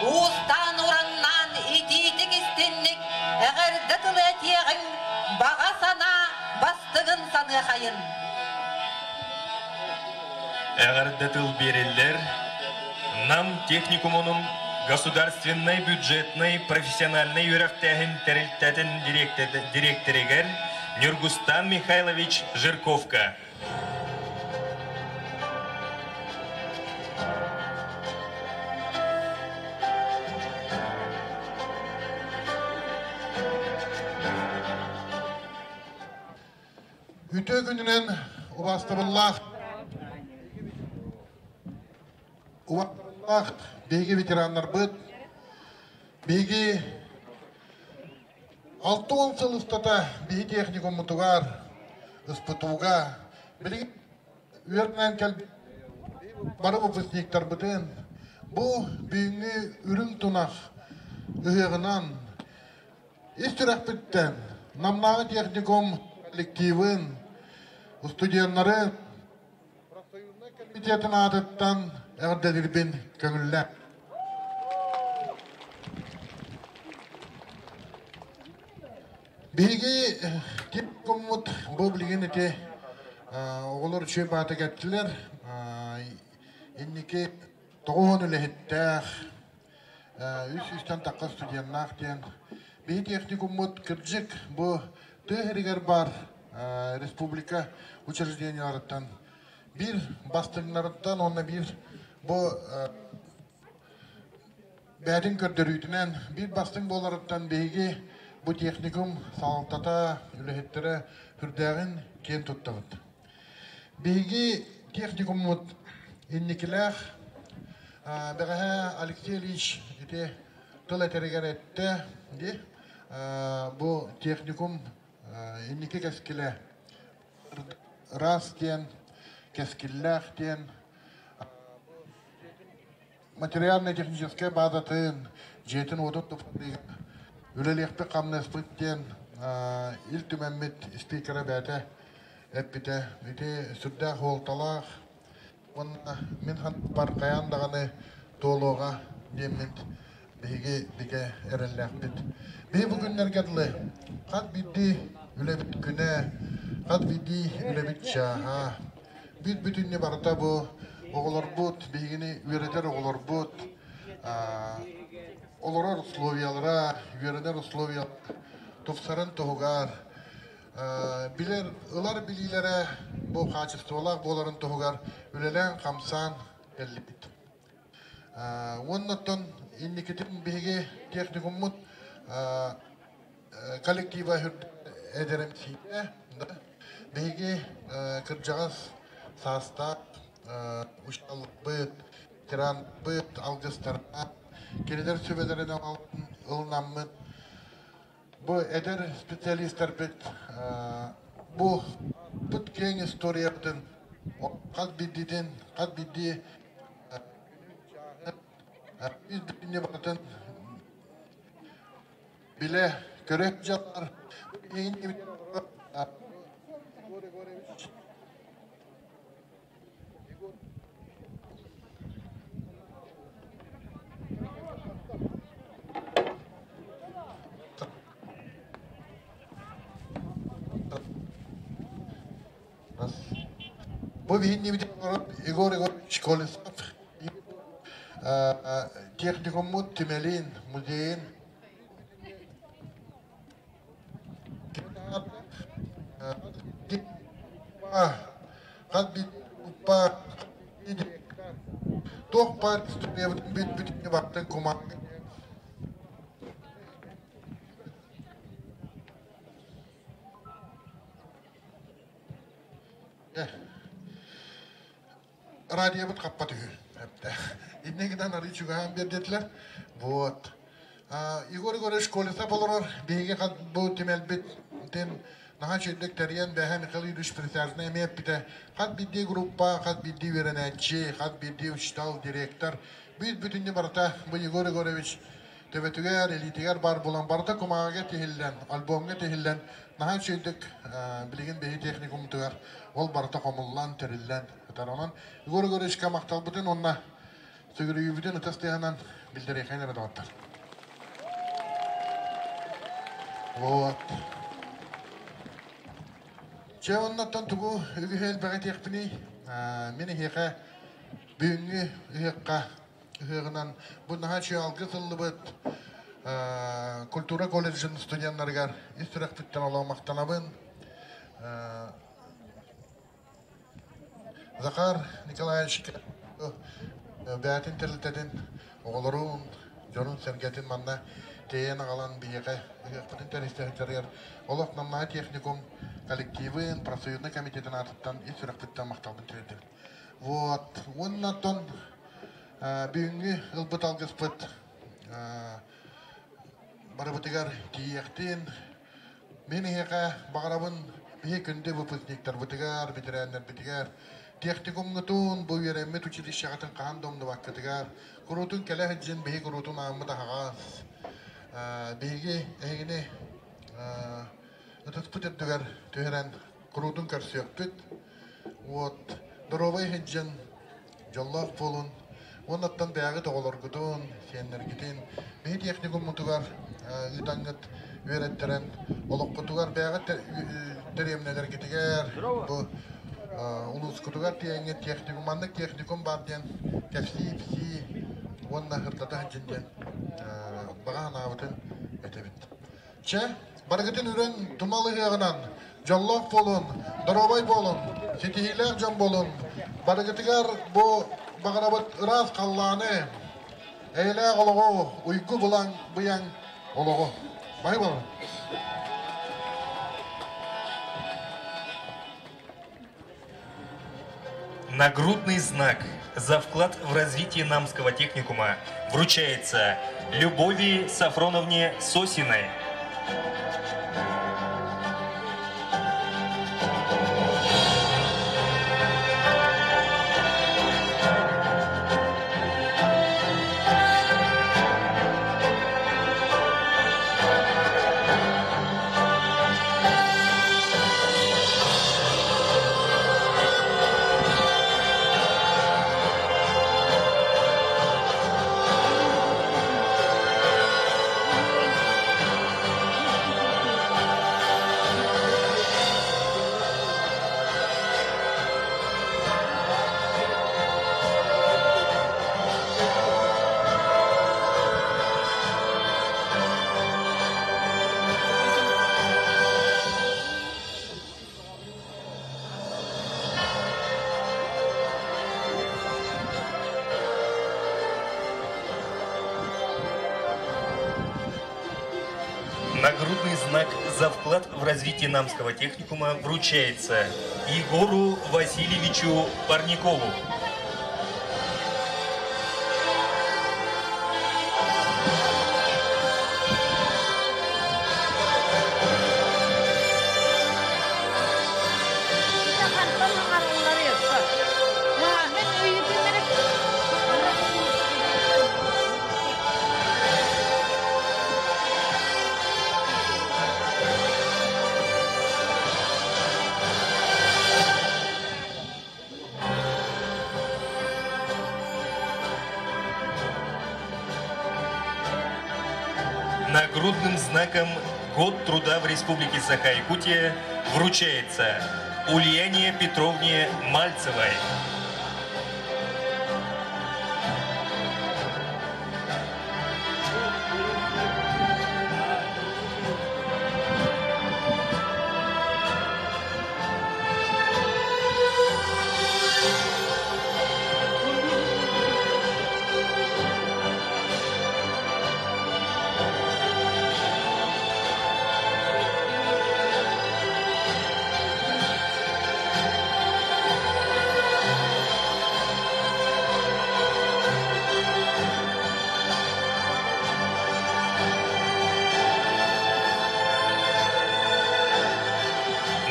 Uustan urannan ititik istinlik, eğer dıtılı etiyeğin, bağa sana bastığın sanı hayın. Eğer dıtıl береллер, нам техникумунун государственный, бюджетный, профессиональный юрактәһин терилтәтин директоригер Нюргустан Михайлович Жирковка. Үтө күнүнөн убастыбыллах беги ветерандар быт, беги 6 сылыстата беги техникум мутугар, ыспытууга, билги үйөрнен кел бары выпускниктар бытын, бу бүйүңү үрүң тунах ыһыгынан истирах биттен намнагы техникум коллективын студенттары комитетін атыттан әғірдәдірбен көңілләп. Бейгі теп көммұт бұл білген әте оғылыр шөп аты кәттілер. Еннеке тоғын үліхеттәқ, үстен таққа студенттақ ден. Бейгі техникуммұт кірджік бұл төхерігер бар республика учрежденияларыттан. Bir bastığınlarından onunla bir bu bədin kördürüydünen bir bastığın bolarıttan beygi bu teknikum sağlıktata ülehettere hürdağın ken tuttağıd. Beygi teknikumut innikiler Beğe Alexey Ilyich ete tıl eteriger etti de bu teknikum inniki keskile rast diyen кескиллахтен материально-техническая базатын жетін отут үлелехпе қамнеспыттен ил түмәммет спикері бәті әппіті үте сүрдәқ олталақ мен хан бар қаяндағаны толуға деммет біге әрелләқпет бей бүгінлер кәділі қат бидді үлебіт күні қат бидді үлебіт шаға Bütünne barata bu oğullar but, bilgini üretler oğullar but, oğullar Sloviyalara, üretler Sloviyal, tufsaran tohugar, bilir, ılar bilgilere bu kaçıstoğlar, boğuların tohugar, ülelen kamsan ellibit. Ondan indiketin bilgi teknikumut kolektiva ederim siye, bilgi kırcağız, Sasta, uşallık bıt, tiran bıt, algıstarına, keliler sübelerine ılınanmıt. Bu eder spesyalistler bit, bu bıt keң istoriya bıtın, kad biddidin, kad biddi, biz biddini bakın, bile görep canlar, Bu bihinni bir Igor şkolası teknikumut temelin muzeyin kad bir pa toh par bütün baktın kuma Radyo bit kapatıyor. İnne giden arı çıkan bir dediler. Вот. Igor şkolası bulurlar. Bege kad bu temel bit ten naha çeydek teriyen behem kılı düş presersine emep bite. Kad biddi gruppa, kad biddi verenetçi, kad biddi uçtal direktör. Biz bütünde barata bu Igorovich tevetüger, elitiger bar bulan barata kumağa tehillen, albomga tehillen. Naha çeydek bilgin behi teknikum tüger. Ol barata komullan, terillen. Taranan Igorovich kamaktal bütün onna Sögürüyübüден ытастыянан билдирейхайна бадаваттар. Вот. Че оннаттан тугу үгүхел бәгәтекпини. Мені хеқа бүгінгі үгіққа үгіғынан бұннаға че алғы сылы бұд культура колледжін студентларгар истірек бүттен оламақтанабын. Захар Николаевич бәтін тірлітедін оғылыруын, жорын сәргетін манна тейен ағалан бейеға үгіқпінің тәрістері олық намнаға техникум коллективын, профсоюзный комитетін атыттан истірек бүттен мақталбын тіреді. Вот, оннаттан бүгінгі ұлбыт алғыспыт барыбытыгар тиектен мен еға бағарабын бейе күнде выпускниктар бұтыгар, бітірәнлер бітігар техникумгытун бұл еремет училище қатын қаған домды баққытыгар құрутын кәлі әджін бейе құрутын ағымы да қағаз бейге әйгіне ұтыспыт өттігар түйерен құрутын көрсөкпіт вот дұробай әджін жоллақ болын оннаттан бәғы тоғылар күтін сенлер кетен бей техникум мұтығар үтаңғыт өйреттерін олық күтігар бәғы тіремнелер кетігер улус күтігар тейінгі техникум аннық техникум бар ден тәпсі пси онна хыртата жінден баған абытын әтебет че барғытын үрін тұмалы ғағынан жоллақ болын дұробай болын сетихилер жон болын барғытығар бұл бағарабыт ыраз қалланы әйлі олығы ұйғы бұлан бұян олығы. Бай болын. Нагрудный знак за вклад в развитие Намского техникума вручается Любови Сафроновне Сосиной. Нагрудный знак за вклад в развитие Намского техникума вручается Егору Васильевичу Парникову. Нагрудным знаком «Год труда в Республике Саха-Якутия» вручается Ульяне Петровне Мальцевой.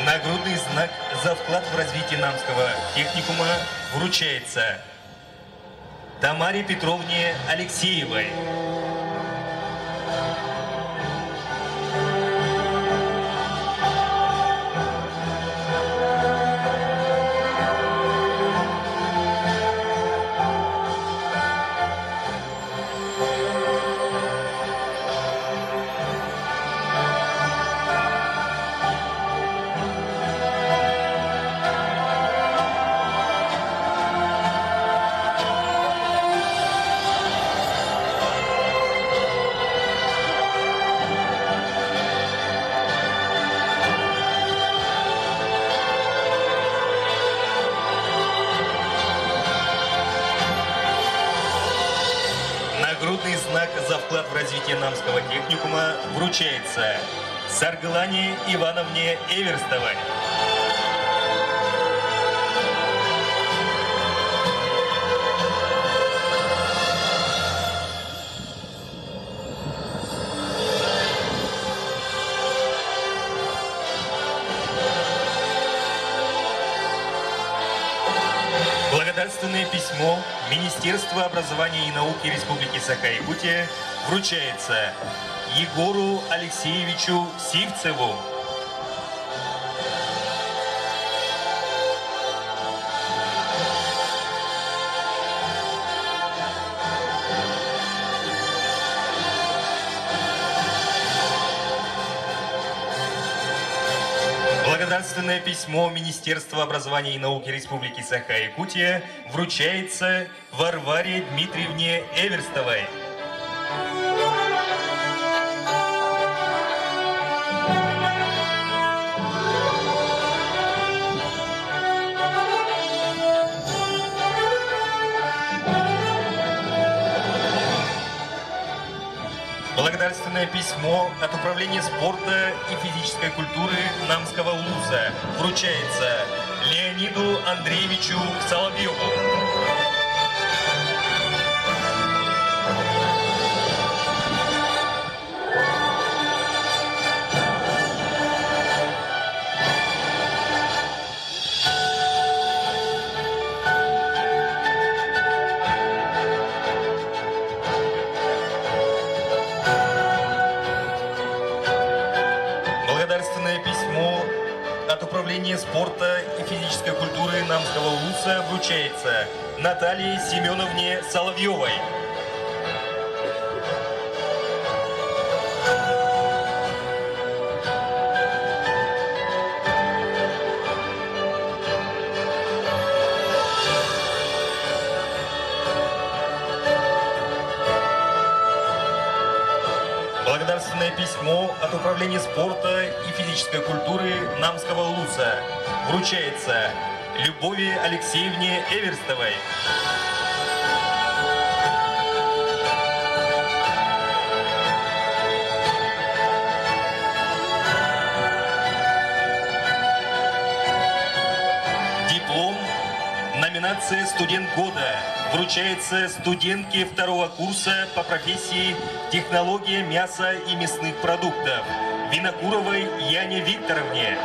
Нагрудный знак за вклад в развитие Намского техникума вручается Тамаре Петровне Алексеевой. Нагрудный знак за вклад в развитие Намского техникума вручается Саргалане Ивановне Эверстовой. Благодарственное письмо Министерства образования и науки Республики Саха-Якутия вручается Егору Алексеевичу Сивцеву. Благодарственное письмо Министерства образования и науки Республики Саха-Якутия вручается Варваре Дмитриевне Эверстовой. Благодарственное письмо от Управления спорта и физической культуры Намского УЛУСа вручается Леониду Андреевичу Соловьеву. Управления спорта и физической культуры Намского УЛУСа вручается Наталье Семеновне Соловьевой. Благодарственное письмо от Управления спорта и физической культуры Намского УЛУСа вручается Любови Алексеевне Эверстовой. Диплом номинация «Студент года» вручается студентке второго курса по профессии «Технология мяса и мясных продуктов» Винокуровой Яне Викторовне.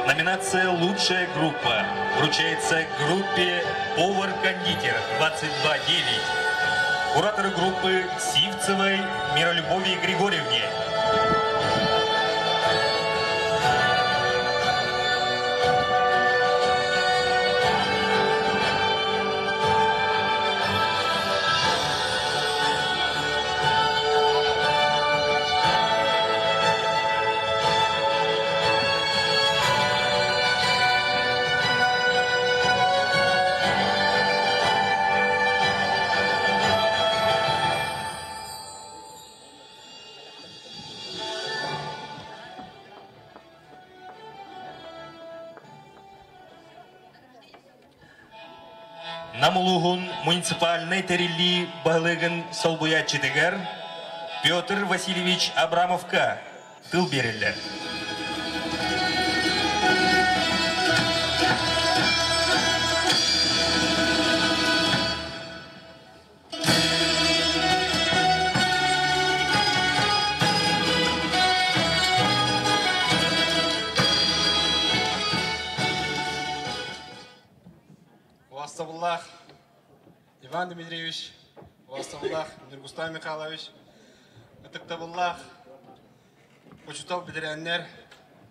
Номинация «Лучшая группа» вручается группе «Повар-кондитер» 22-9. Кураторы группы Сивцевой Миролюбови Григорьевне. Намулугун муниципальный терили балыгын солбуя читегер Петр Васильевич Абрамовка тыл берілді. Вассабуллах Иван Дмитриевич, Вассабуллах Нургустай Михайлович, Атыктабуллах Почутов бедереннер,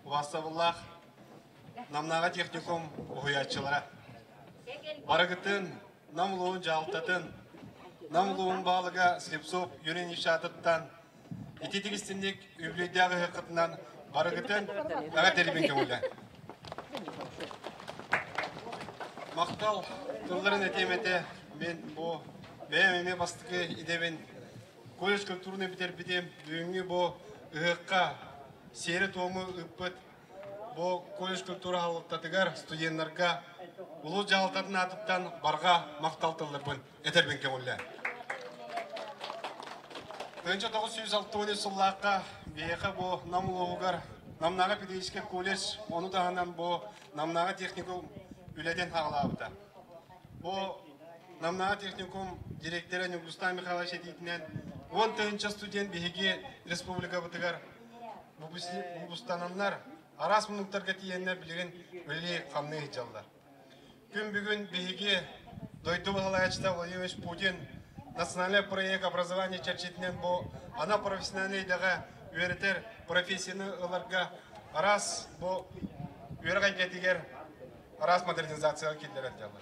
Вассабуллах Намнага техникум угуячылара. Барагытын, намлуун жалтатын, намлуун балыга Слепцов Юрий Ишатыттан, ититигистинник үблүйдәгы хакытынан барагытын ага терибин көңүлдө. Мактал Тулларын этемете мен бу бәйеме бастыгы идебен колледж культурны битер битем бүгүнгү бу ыкка сері тому ыппыт бу колледж культура халыктатыгар студенттарга улуу жалтатын атыптан барга макталтылырбын этербен көңүлле. 1960 сыллакка бияка бу намулуугар намнага педагогический колледж ону дагынан бу намнага техникум үледен агалабыта. Бу намнага техникум директору Нургустай Михайлович дейтинен 10 студент биһиги республика бытыгар бубустананнар арас мунуктарга тиеннер билген үлли камны жаллар. Күн бүгүн биһиги дойду балачта Владимир Путин национальный проект образования чарчетинен бу ана профессиональный дага үйрөтер профессияны ыларга арас бу үйрөгөн кетигер арас модернизацияга келдирет жаллар.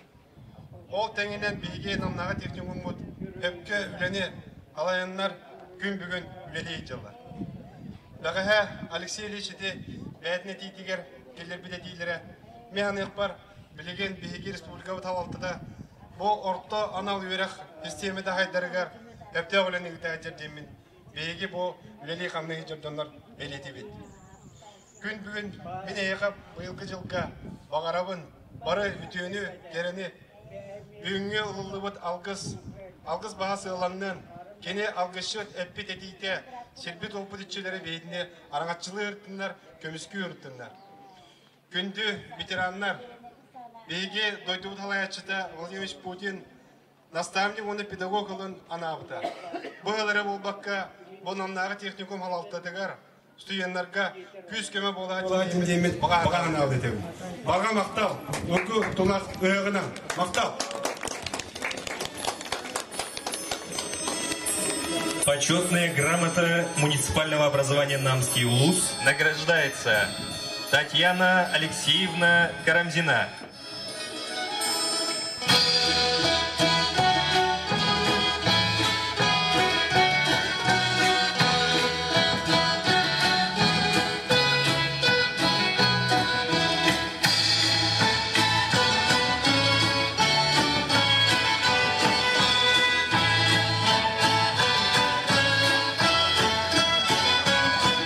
Ол теңинен биһиги намнага техникум бут өпкө үлене алайыннар күн бүгін үлелей жаллар. Дағыға Алексей Ильич де бәйтіне тейтігер келер біде дейлері. Мен бар білеген бейгі республикавы тавалтыда бұл орта анал үйрек системеді хайдарығар өпте оғыланы үті әжер демін. Бейгі бұл үлелей қамны жұрданлар әлеті бет. Күн бүгін мен еқап бұйылғы жылға бағарабын бары үтіөні керені бүгінге ұлылы бұд алғыз бағасы ұланнан кене алғышыт әппет әдейте сербет опыт етшелері бейдіне араңатшылы өрттінлер, көміскі өрттінлер. Күнді ветераннар бейге дойды бұталаячыда Владимир Путин наставник оны педагог ұлын анабыда. Бұғылары бұл баққа бұл намнағы техникум халалтадығар студенттарға күз көмі болатын деймін баға анабыда тегін. Баға мақтал, өкі тұнақ өғына мақтал. Почетная грамота муниципального образования Намский УЛУС награждается Татьяна Алексеевна Карамзина.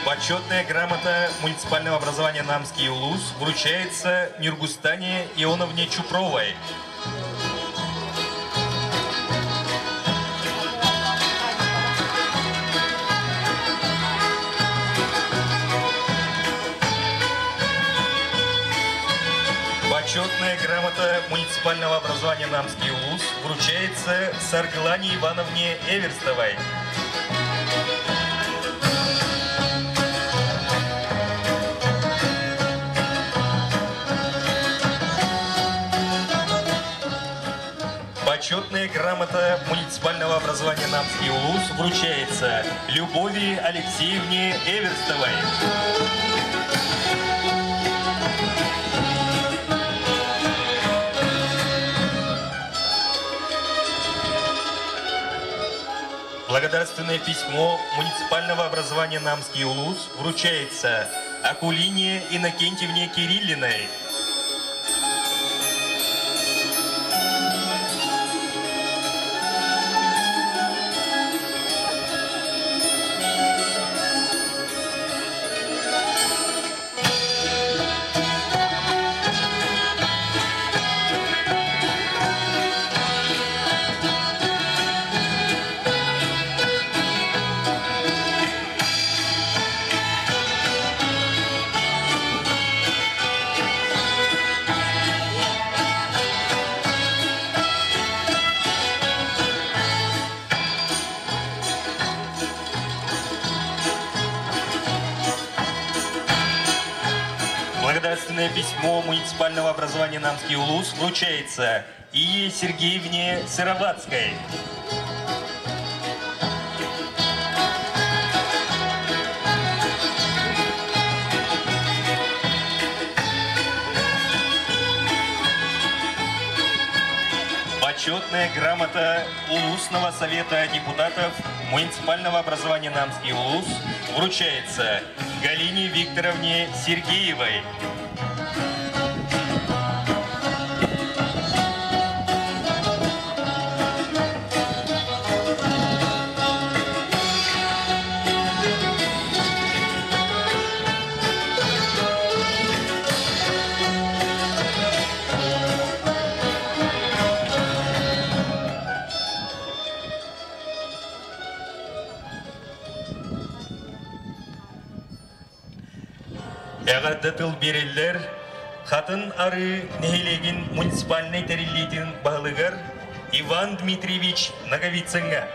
Почетная грамота муниципального образования Намский УЛУС вручается Нургустане Ионовне Чупровой. Почетная грамота муниципального образования Намский УЛУС вручается Сарглане Ивановне Эверстовой. Почетная грамота муниципального образования Намский УЛУС вручается Любови Алексеевне Эверстовой. Благодарственное письмо муниципального образования Намский УЛУС вручается Акулине Иннокентьевне Кириллиной. Благодарственное письмо муниципального образования Намский УЛУС вручается Ие Сергеевне Сыроватской. Почетная грамота УЛУСного совета депутатов муниципального образования Намский УЛУС вручается Галине Викторовне Сергеевой. Әғаддатыл берелдер, хатын ары нехелеген муниципальный тәрелейтін бағылығыр Иван Дмитриевич Наговицынға.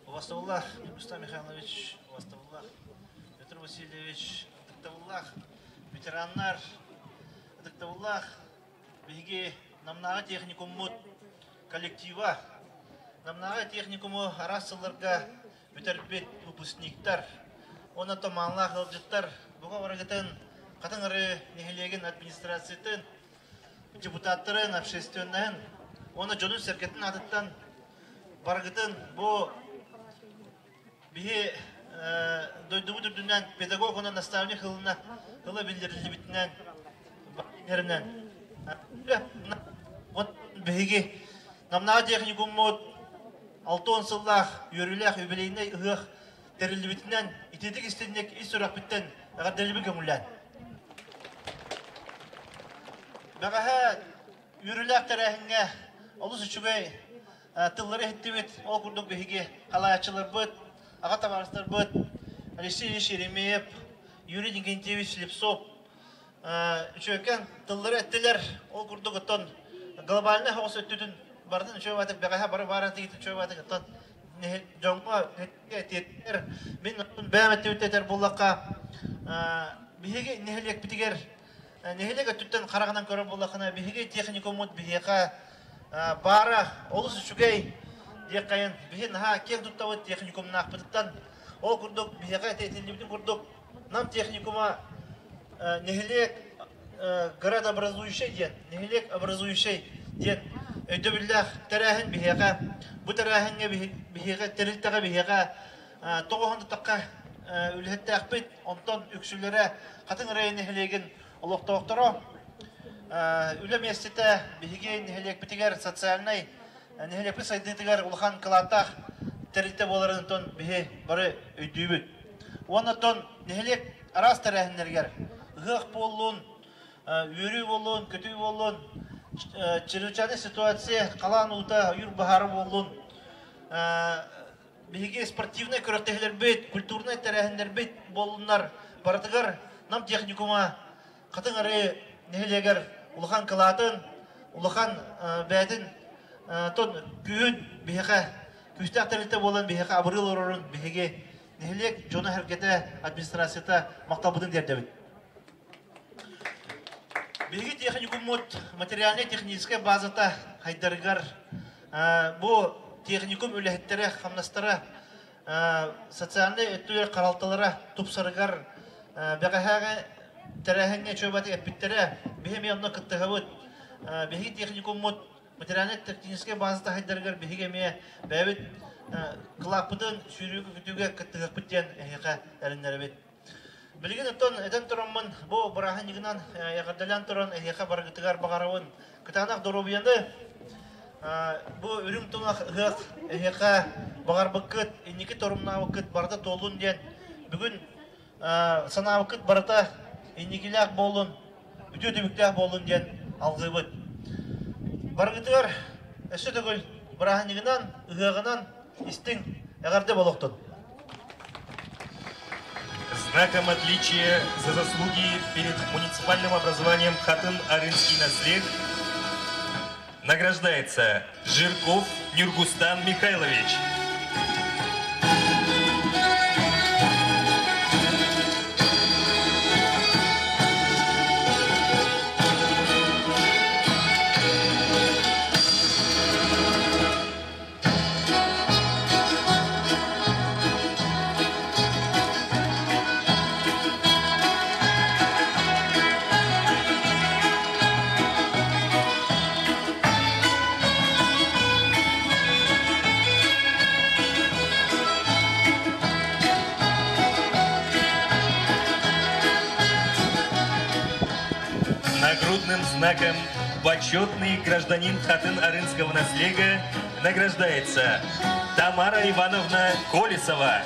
Ваставуллах, Рустам Михайлович, Ваставуллах, Петр Васильевич, Дықтавуллах, ветераннар, Дықтавуллах, беге намнаға техникуммут коллектива, намнаға техникуму арасыларға өтербет выпускниктар, оны томанлақ ғылжыттар, бұға орағытын қатын ұры нехелеген администрациятын, депутаттарын, общественнән, оны жонын сәркетін атыттан барғытын бұл бие дойдубу дүрдүнен педагог оны наставник хылына хылы билдирили битинен эринен вот беги намнаа техникуммут 6 сыллах юрилях юбилейный ыгых терили битинен итедик истединек ис сурак биттен агаделиби көңүллен багаха юрилях тарахинге олус үчүгөй тыллары хиттибит ол курдук беги калаячылар быт Ага товарищар быт, Алексей Шеремеев, Юрий Никентьевич Лепсов, чөкен тыллары әттелер, ол күрдік ұттан глобальны хауыз өттүдін бардың чөй батып, бәғаға бары баратын кетіп чөй батып ұттан жоңға әттеттер, мен бәм әтті өттетер болаққа, бігеге нехелек бітігер, нехелек өттіттен қарағынан көрі болақына, бігеге техникумут бігеға бары, олысы чүгей, Декайын, бігін ха кең тұттауы техникумын ақпыдықтан, ол күрдік, бігеға әтетелебдің күрдік, нам техникума нехелек городообразующий ден, нехелек образующий ден, өйді білдәқ тәрәхін бігеға, бұ тәрәхінге бігеға, тәрілтіға бігеға, тоғығынды таққа үлхетті ақпыд, онтан үксілері қатын райын нехелеген олықтауқтыру, үлі местеті бігеге нехелек бітігер социальный Нехелепі сайдынтығар ұлған қылаттақ тәрілті боларын тон бігі бары өйдүйбіт. Оны тон нехелек арас тәрәхіндергер. Ғық болуын, өрі болуын, көтүй болуын, чрезвычайный ситуация қалан ұлта үйір бағары болуын. Бігі спортивный көріктігілер бейт, культурный тәрәхіндер бейт болуынлар бардығар. Нам техникума қатын ары нехелегер ұлған қылатын, ұлған бәйтін Тон күйін бігеға, күстәқ тәрілті болын бігеға абырыл ұрырын бігеге нехелек жоны әркеті администрацията мақтабыдың дердебіт. Бігеге техникуммут материальный-техническая базата хайдарығар. Бұл техникум үләхеттері, қамнастары, социальный өттілер қаралтылары тұпсарығар. Бігеға тәрәхіңе чөбәті әппеттері бігеме онына күттіғавыд. Бігеге техникуммут материально-техническая базата хайдаргар бігеме бәбіт қылапыдың сүйрегі күтуге күттіғық біттен әйеқа әріндері бет. Білген ұттан әден тұрамын бұл бұрағын егінан яғырдалян тұран әйеқа барғытығар бағарауын күтанақ дұрубиянды бұл үрім тұнақ ұғық әйеқа бағар бұқыт, енекі тұрымнағы күт барды толуын ден бүгін санағы күт барыта енекіләқ болуын, үті өтіміктәқ болуын ден алғы бұд. Барғытығар әші түгіл бұрағынығынан, ұғығынан істің әғарды болуқтын. Знаком отличия за заслуги перед муниципальным образованием Хатын-Арынский наслед награждается Жирков Нюргустан Михайлович. Нагрудным знаком «Почетный гражданин Хатын-Арынского наслега» награждается Тамара Ивановна Колесова.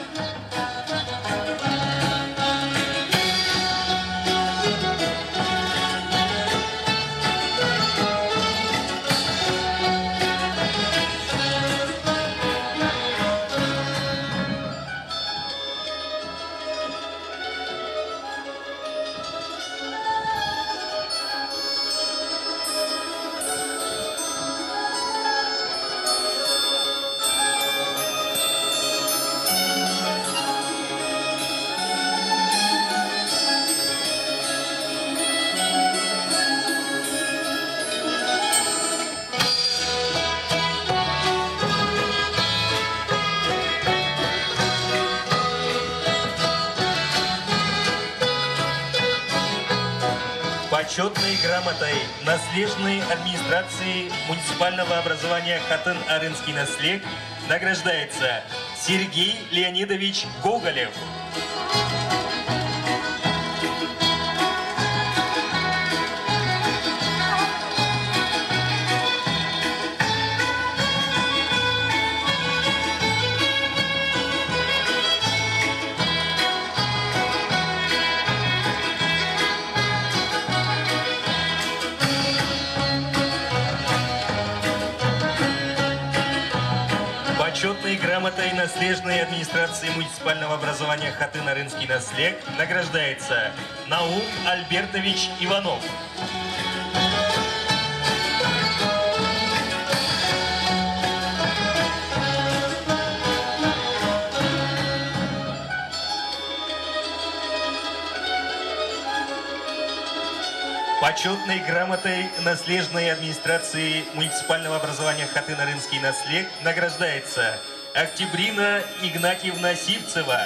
Почетной грамотой наследной администрации муниципального образования Хатын-Арынский наследник награждается Сергей Леонидович Гоголев. Почетной грамотой наследной администрации муниципального образования Хатын-Арынский наследник награждается Наум Альбертович Иванов. Почетной грамотой наследной администрации муниципального образования Хатын-Арынский наследник награждается Октябрина Игнатьевна Сивцева.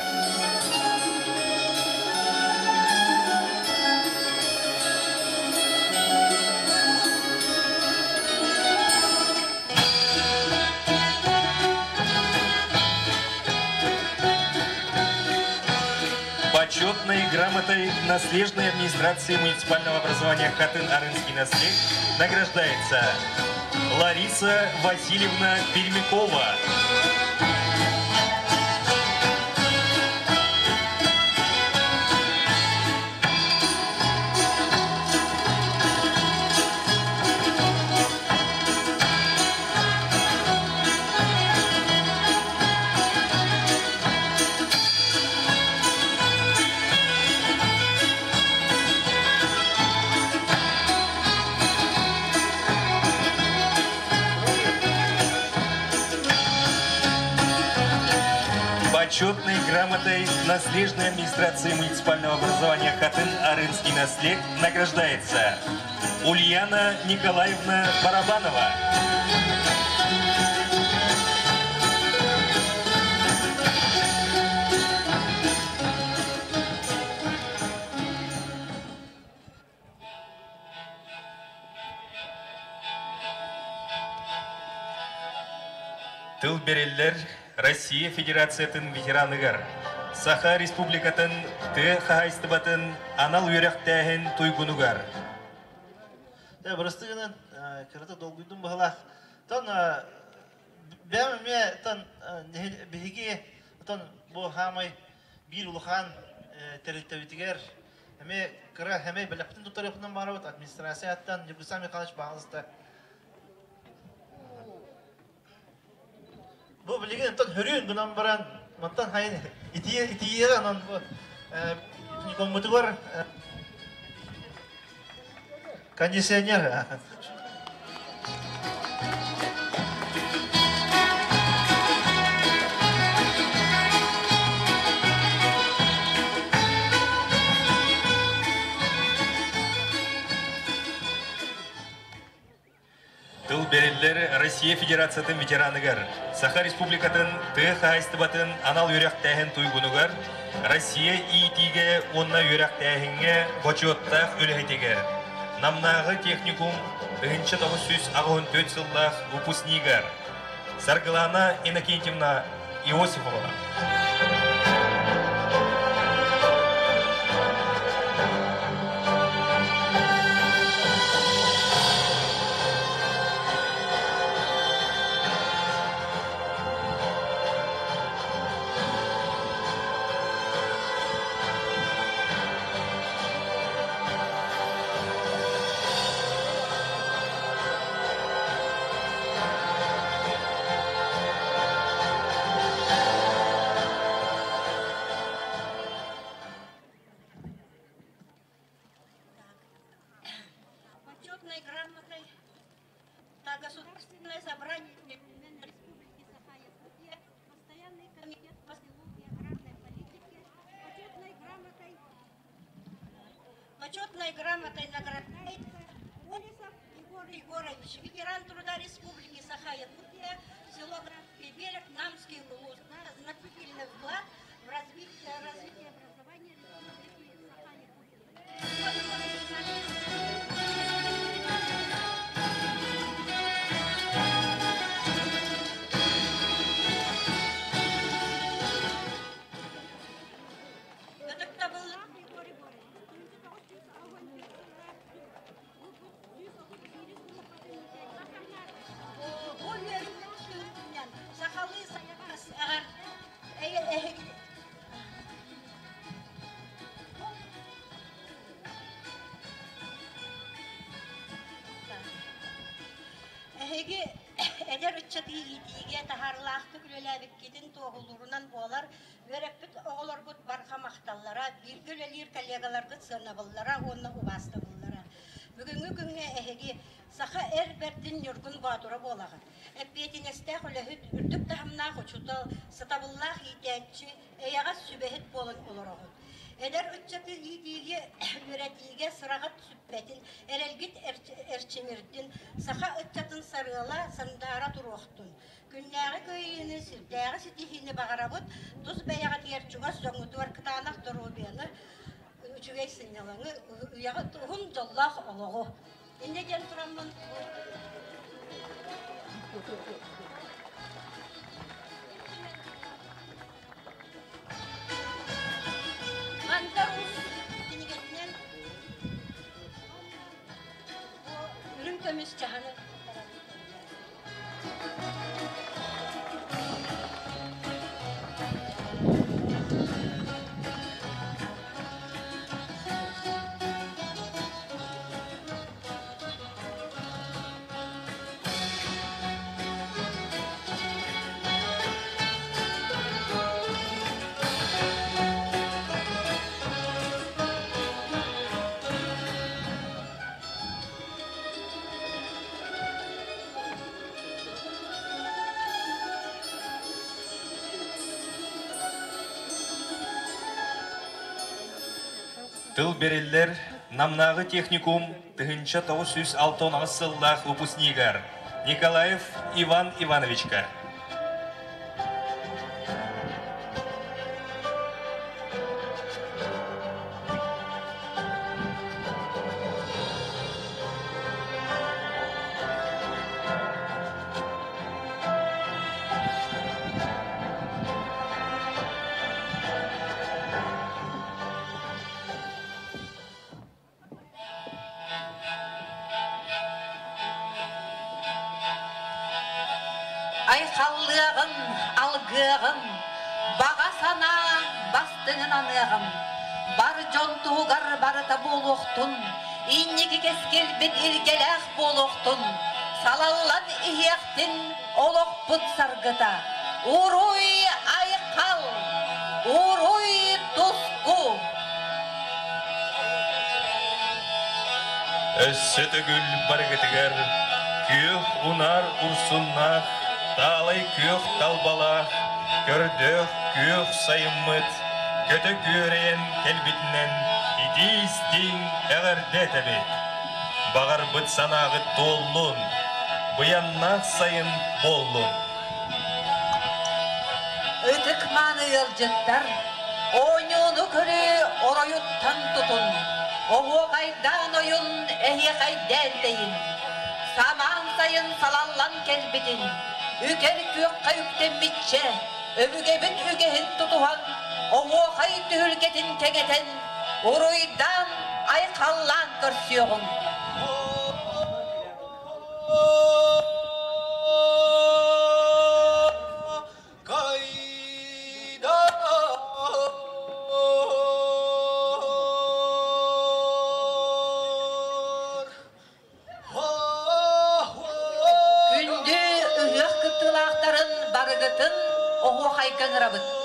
Почетной грамотой наследной администрации муниципального образования Хатын-Арынский наследник награждается Лариса Васильевна Пермякова. Почетной грамотой наследной администрации муниципального образования Хатын-Арынский наследник награждается Ульяна Николаевна Барабанова. Тыл береллер Россия Федерациятын ветераныгар. Саха Республикатын ты хагайстыбатын анал үйрәктәһен туйгунугар. Бұрыстығынан кірді долгүйдің бағылақ. Тон бәміме тон бігіге бұл хамай бір ұлыған тәріттәуітігер. Әме кіра әме біліптің тұттар еқінен бары өт администрацияттан Евгусам Михайлович бағылысты. Bu bilgin ton hürün günan baran mantan hayın itiye anan bu komutu var kondisyoner. Тыл береллер Россия Федерациятын ветераныгар. Саха Республикатын ты хагайстыбатын анал үйрәктәһен туйгунугар. Россия иитиге онна үйрәктәһенге почеттах өләһетеге. Намнагы техникум 1994 сыллах выпускнигар. Саргылана Иннокентьевна Иосифова. Государственное собрание Республики Саха-Якутия, Постоянный комитет по делу и аграрной политике, почетной грамотой награждается Улисов Егор Егорович, ветеран труда Республики Саха-Якутия, село Градский берег, Намский улус, значительный вклад в развитие образования Республики Саха-Якутия. Ehegi eder uççatı itiğe taharlahtı gülelebikkedin toğulurundan boğalar verepit oğular gut barka maktallara bir gülelir kollegalar gut sığınaballara onunla ubastaballara. Bugünkü günge ehegi saha berdin yurgun bağdura bolağı. Epiyetin estek olehüt ürdük tahamna koçutal satabullah itençi eyağa sübehit bolun olur oğul. Eder uççatı itiğe üretiğe sıragat sübbetin erelgit erçemirdin saha uççatın sarıla sandara duruqtun. Günleri köyünü sildeği sitihini bağırabıt tuz beyağı diyerçuğa soğudu var kıtanak durubiyeni üçüge sinyalanı uyağı tuhun dollah oluğu. İnde gen turamın Antarus dinigetinden ürün kömüş çahanı Тыл береллер намнағы техникум тыгынча 906 асыллах выпускнигар Николаев Иван Ивановичка. Ayqallığın, algığın, bağa sana bastığın anığın. Bar jontuğar barıta boluqtun, inniki keskel bir irgelək boluqtun. Salallan ihiyektin oluq put sargıta. Uruy ayqal, uruy tusku. Өссөтөгүл баргытыгар, күйөх унар урсуннах, талай күйөх талбалах, көрдөх күйөх сайыммыт, көтө көрен келбитинен, идистин әгәрде тәбет. Бағар бұт санағы толлун, бұяннақ сайын боллун. Ötük manı yılcıttar, oyunu körü orayuttan tutun. Oğu kaydan oyun ehi kaydan deyin. Saman sayın salallan kelbitin. Üker kök kayıkten bitçe, öbügebin ügehin tutuhan. Oğu kay tühülketin kegeten, uruydan aykallan körsüyoğun. Barıgıtın oğu haykan rabıt.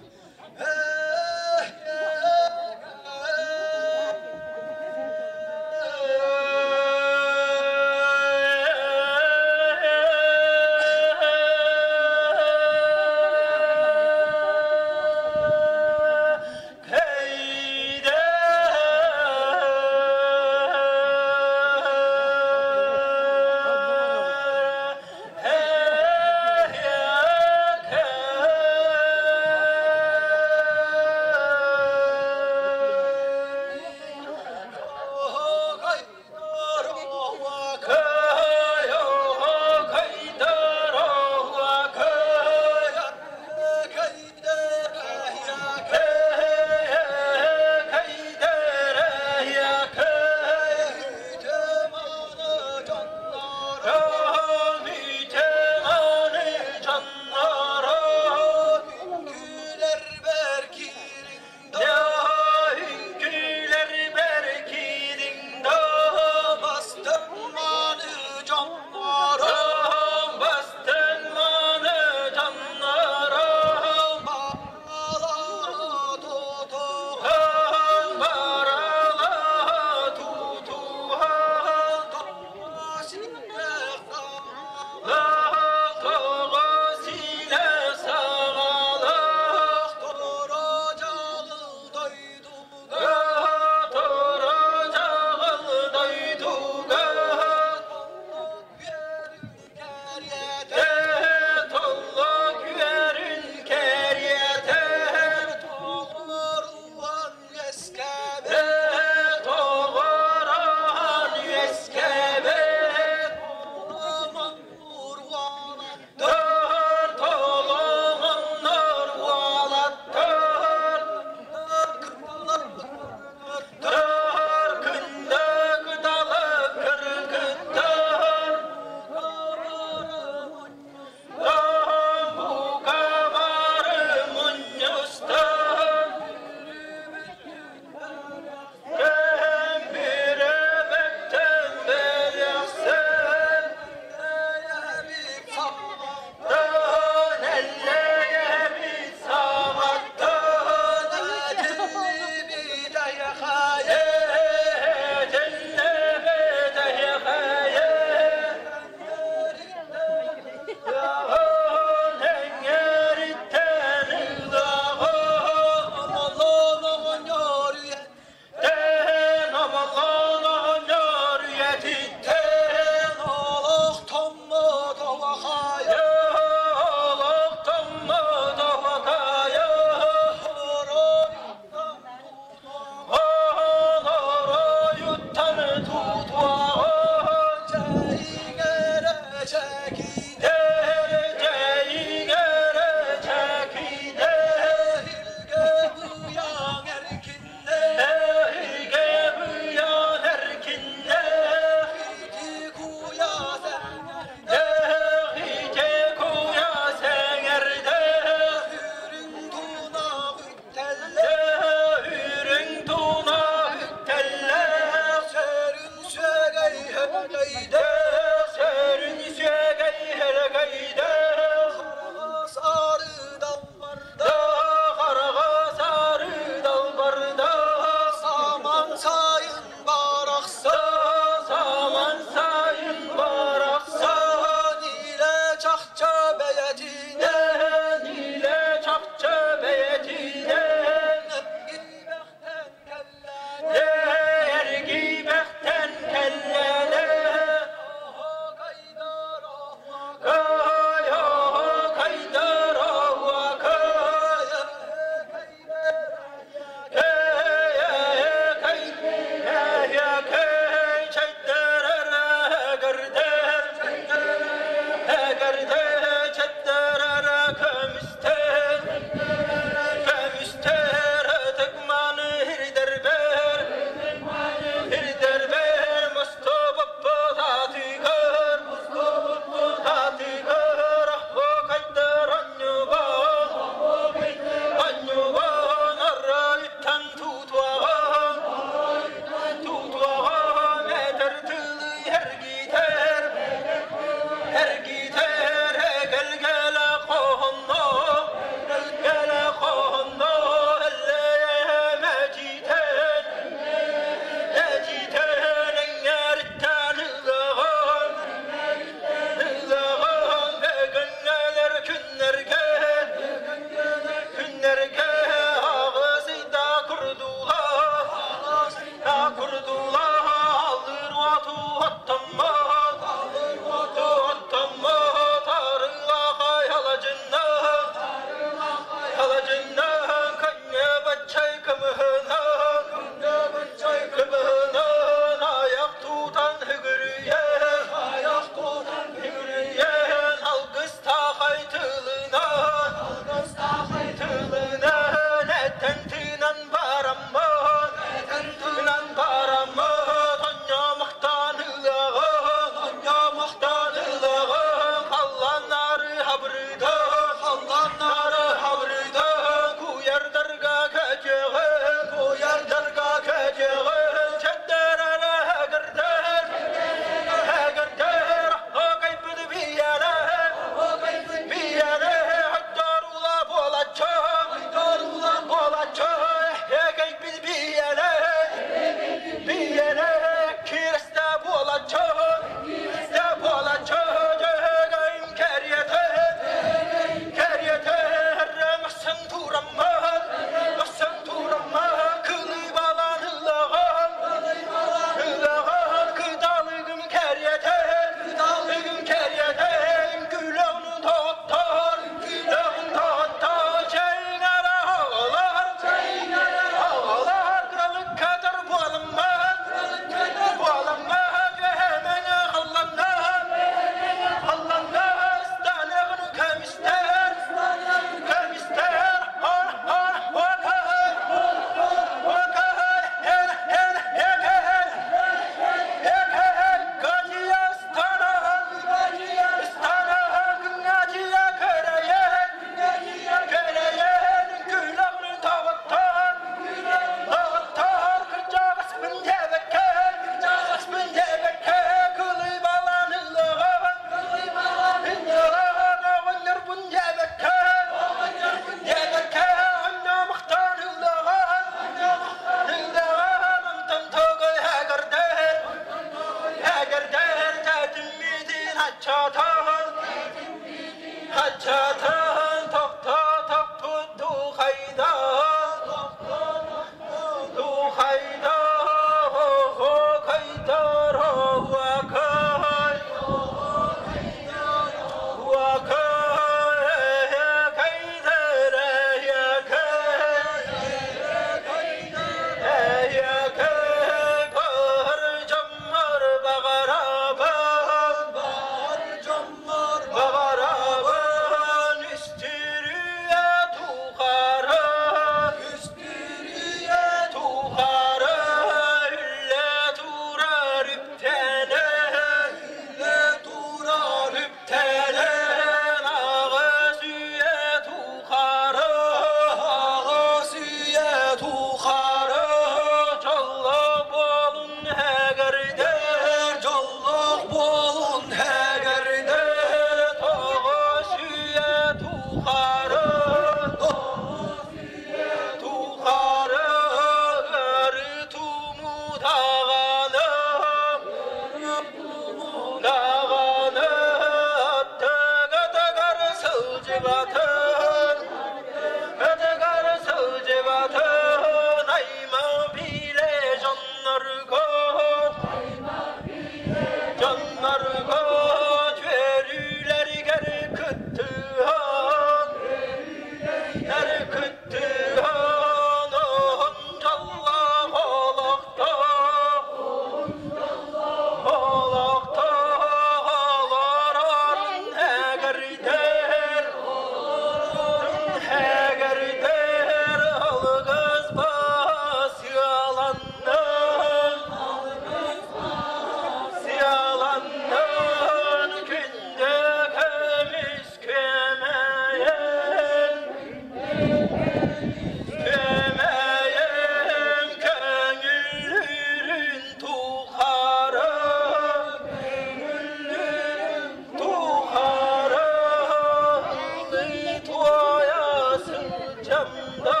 jamda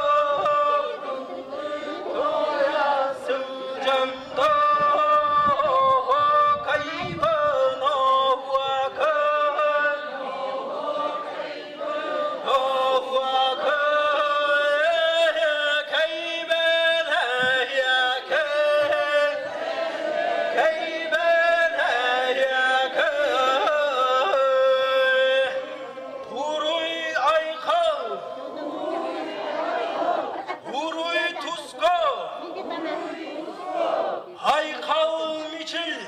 toyasın jamda kaybın ovakın kaybın yakın kaybın yakın huruy aykal huruy tusko haykal miçil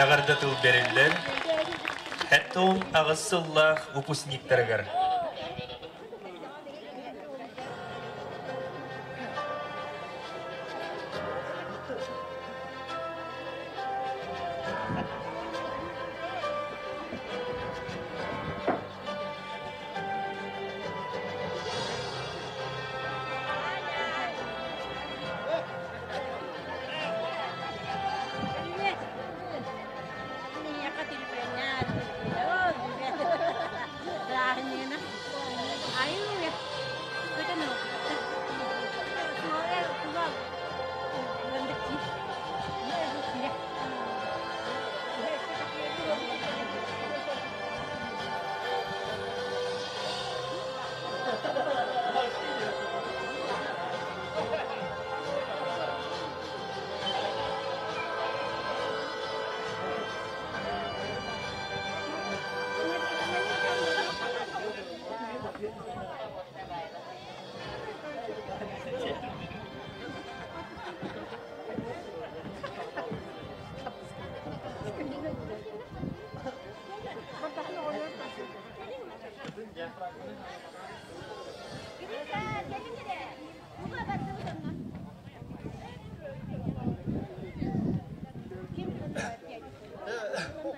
Ағардатыл берілден, әттіғым ағысыллақ выпускниктарығыр.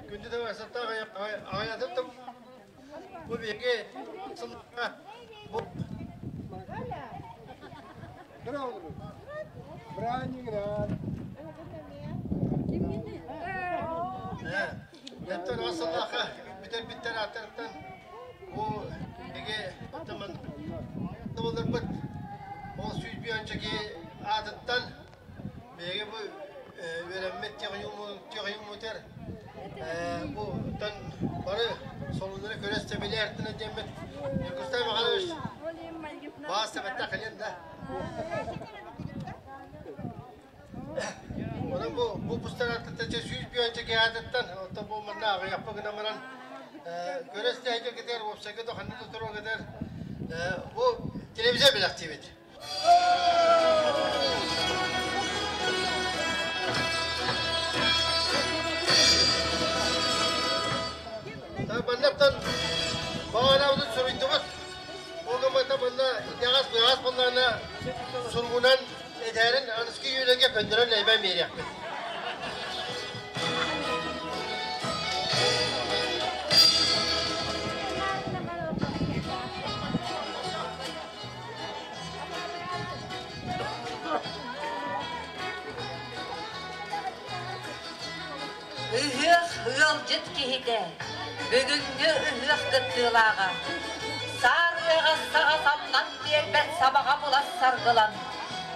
Gündü de varsa da ayadım bu bilgi sınıfına bu Yeter asıllaka biter atartan bu bilgi tamam olur bu o süt bir önceki adettan bilgi bu veremet yağıyum ter bu tan barı sonları köreste bile ertine demet yakustay bakalım bazı betta kalenda onun bu pustalarda da süt bir önceki adetten o da bu manna yapmak namaran köreste hece gider o sekede hanede turu gider bu televizyon bir aktivite Bannaptan bağına uzun soruyduğumuz o gamata bana yağız bunlarına sorgunan ederin anıski yüreğe pendiren leyben bir yakın. Hılcıt kihide, bugünkü ühlük gıttığılağa. Sarıya sağasamdan berbet sabağa bulas sargılan.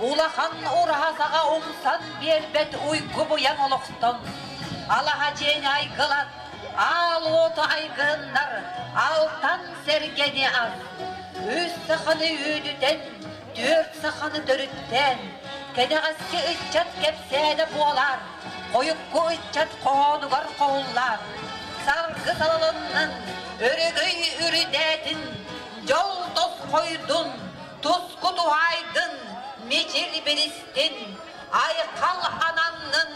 Ulahan urhasağa umsan berbet uyku buyan oluqtan. Alaha ceni aygılan, al otu aygınlar, altan sergeni az. Üç sıxını üdüten, dört sıxını dörütten. Kedeğeski ıççat kepsede boğalar. Koyukku ıççat qoğunugar qoğullar. Sargı salının, örügüy üridetin. Jol toz koydun, tuzku tuhaydın. Mecir beristin, aykal ananın.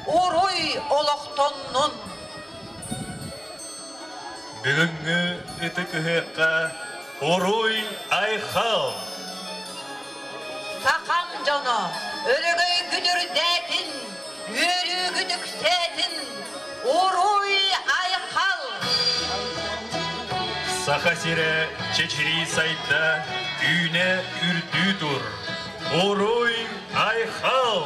Uruy oloqtonnun. Бүгінгі үтікіққа уруй айқал. Сақам жоно, өрігөй күдірдәтін, өрі күдіксәтін, уруй айқал. Саха сире чечери сайта үйне үрді тұр. Уруй айқал.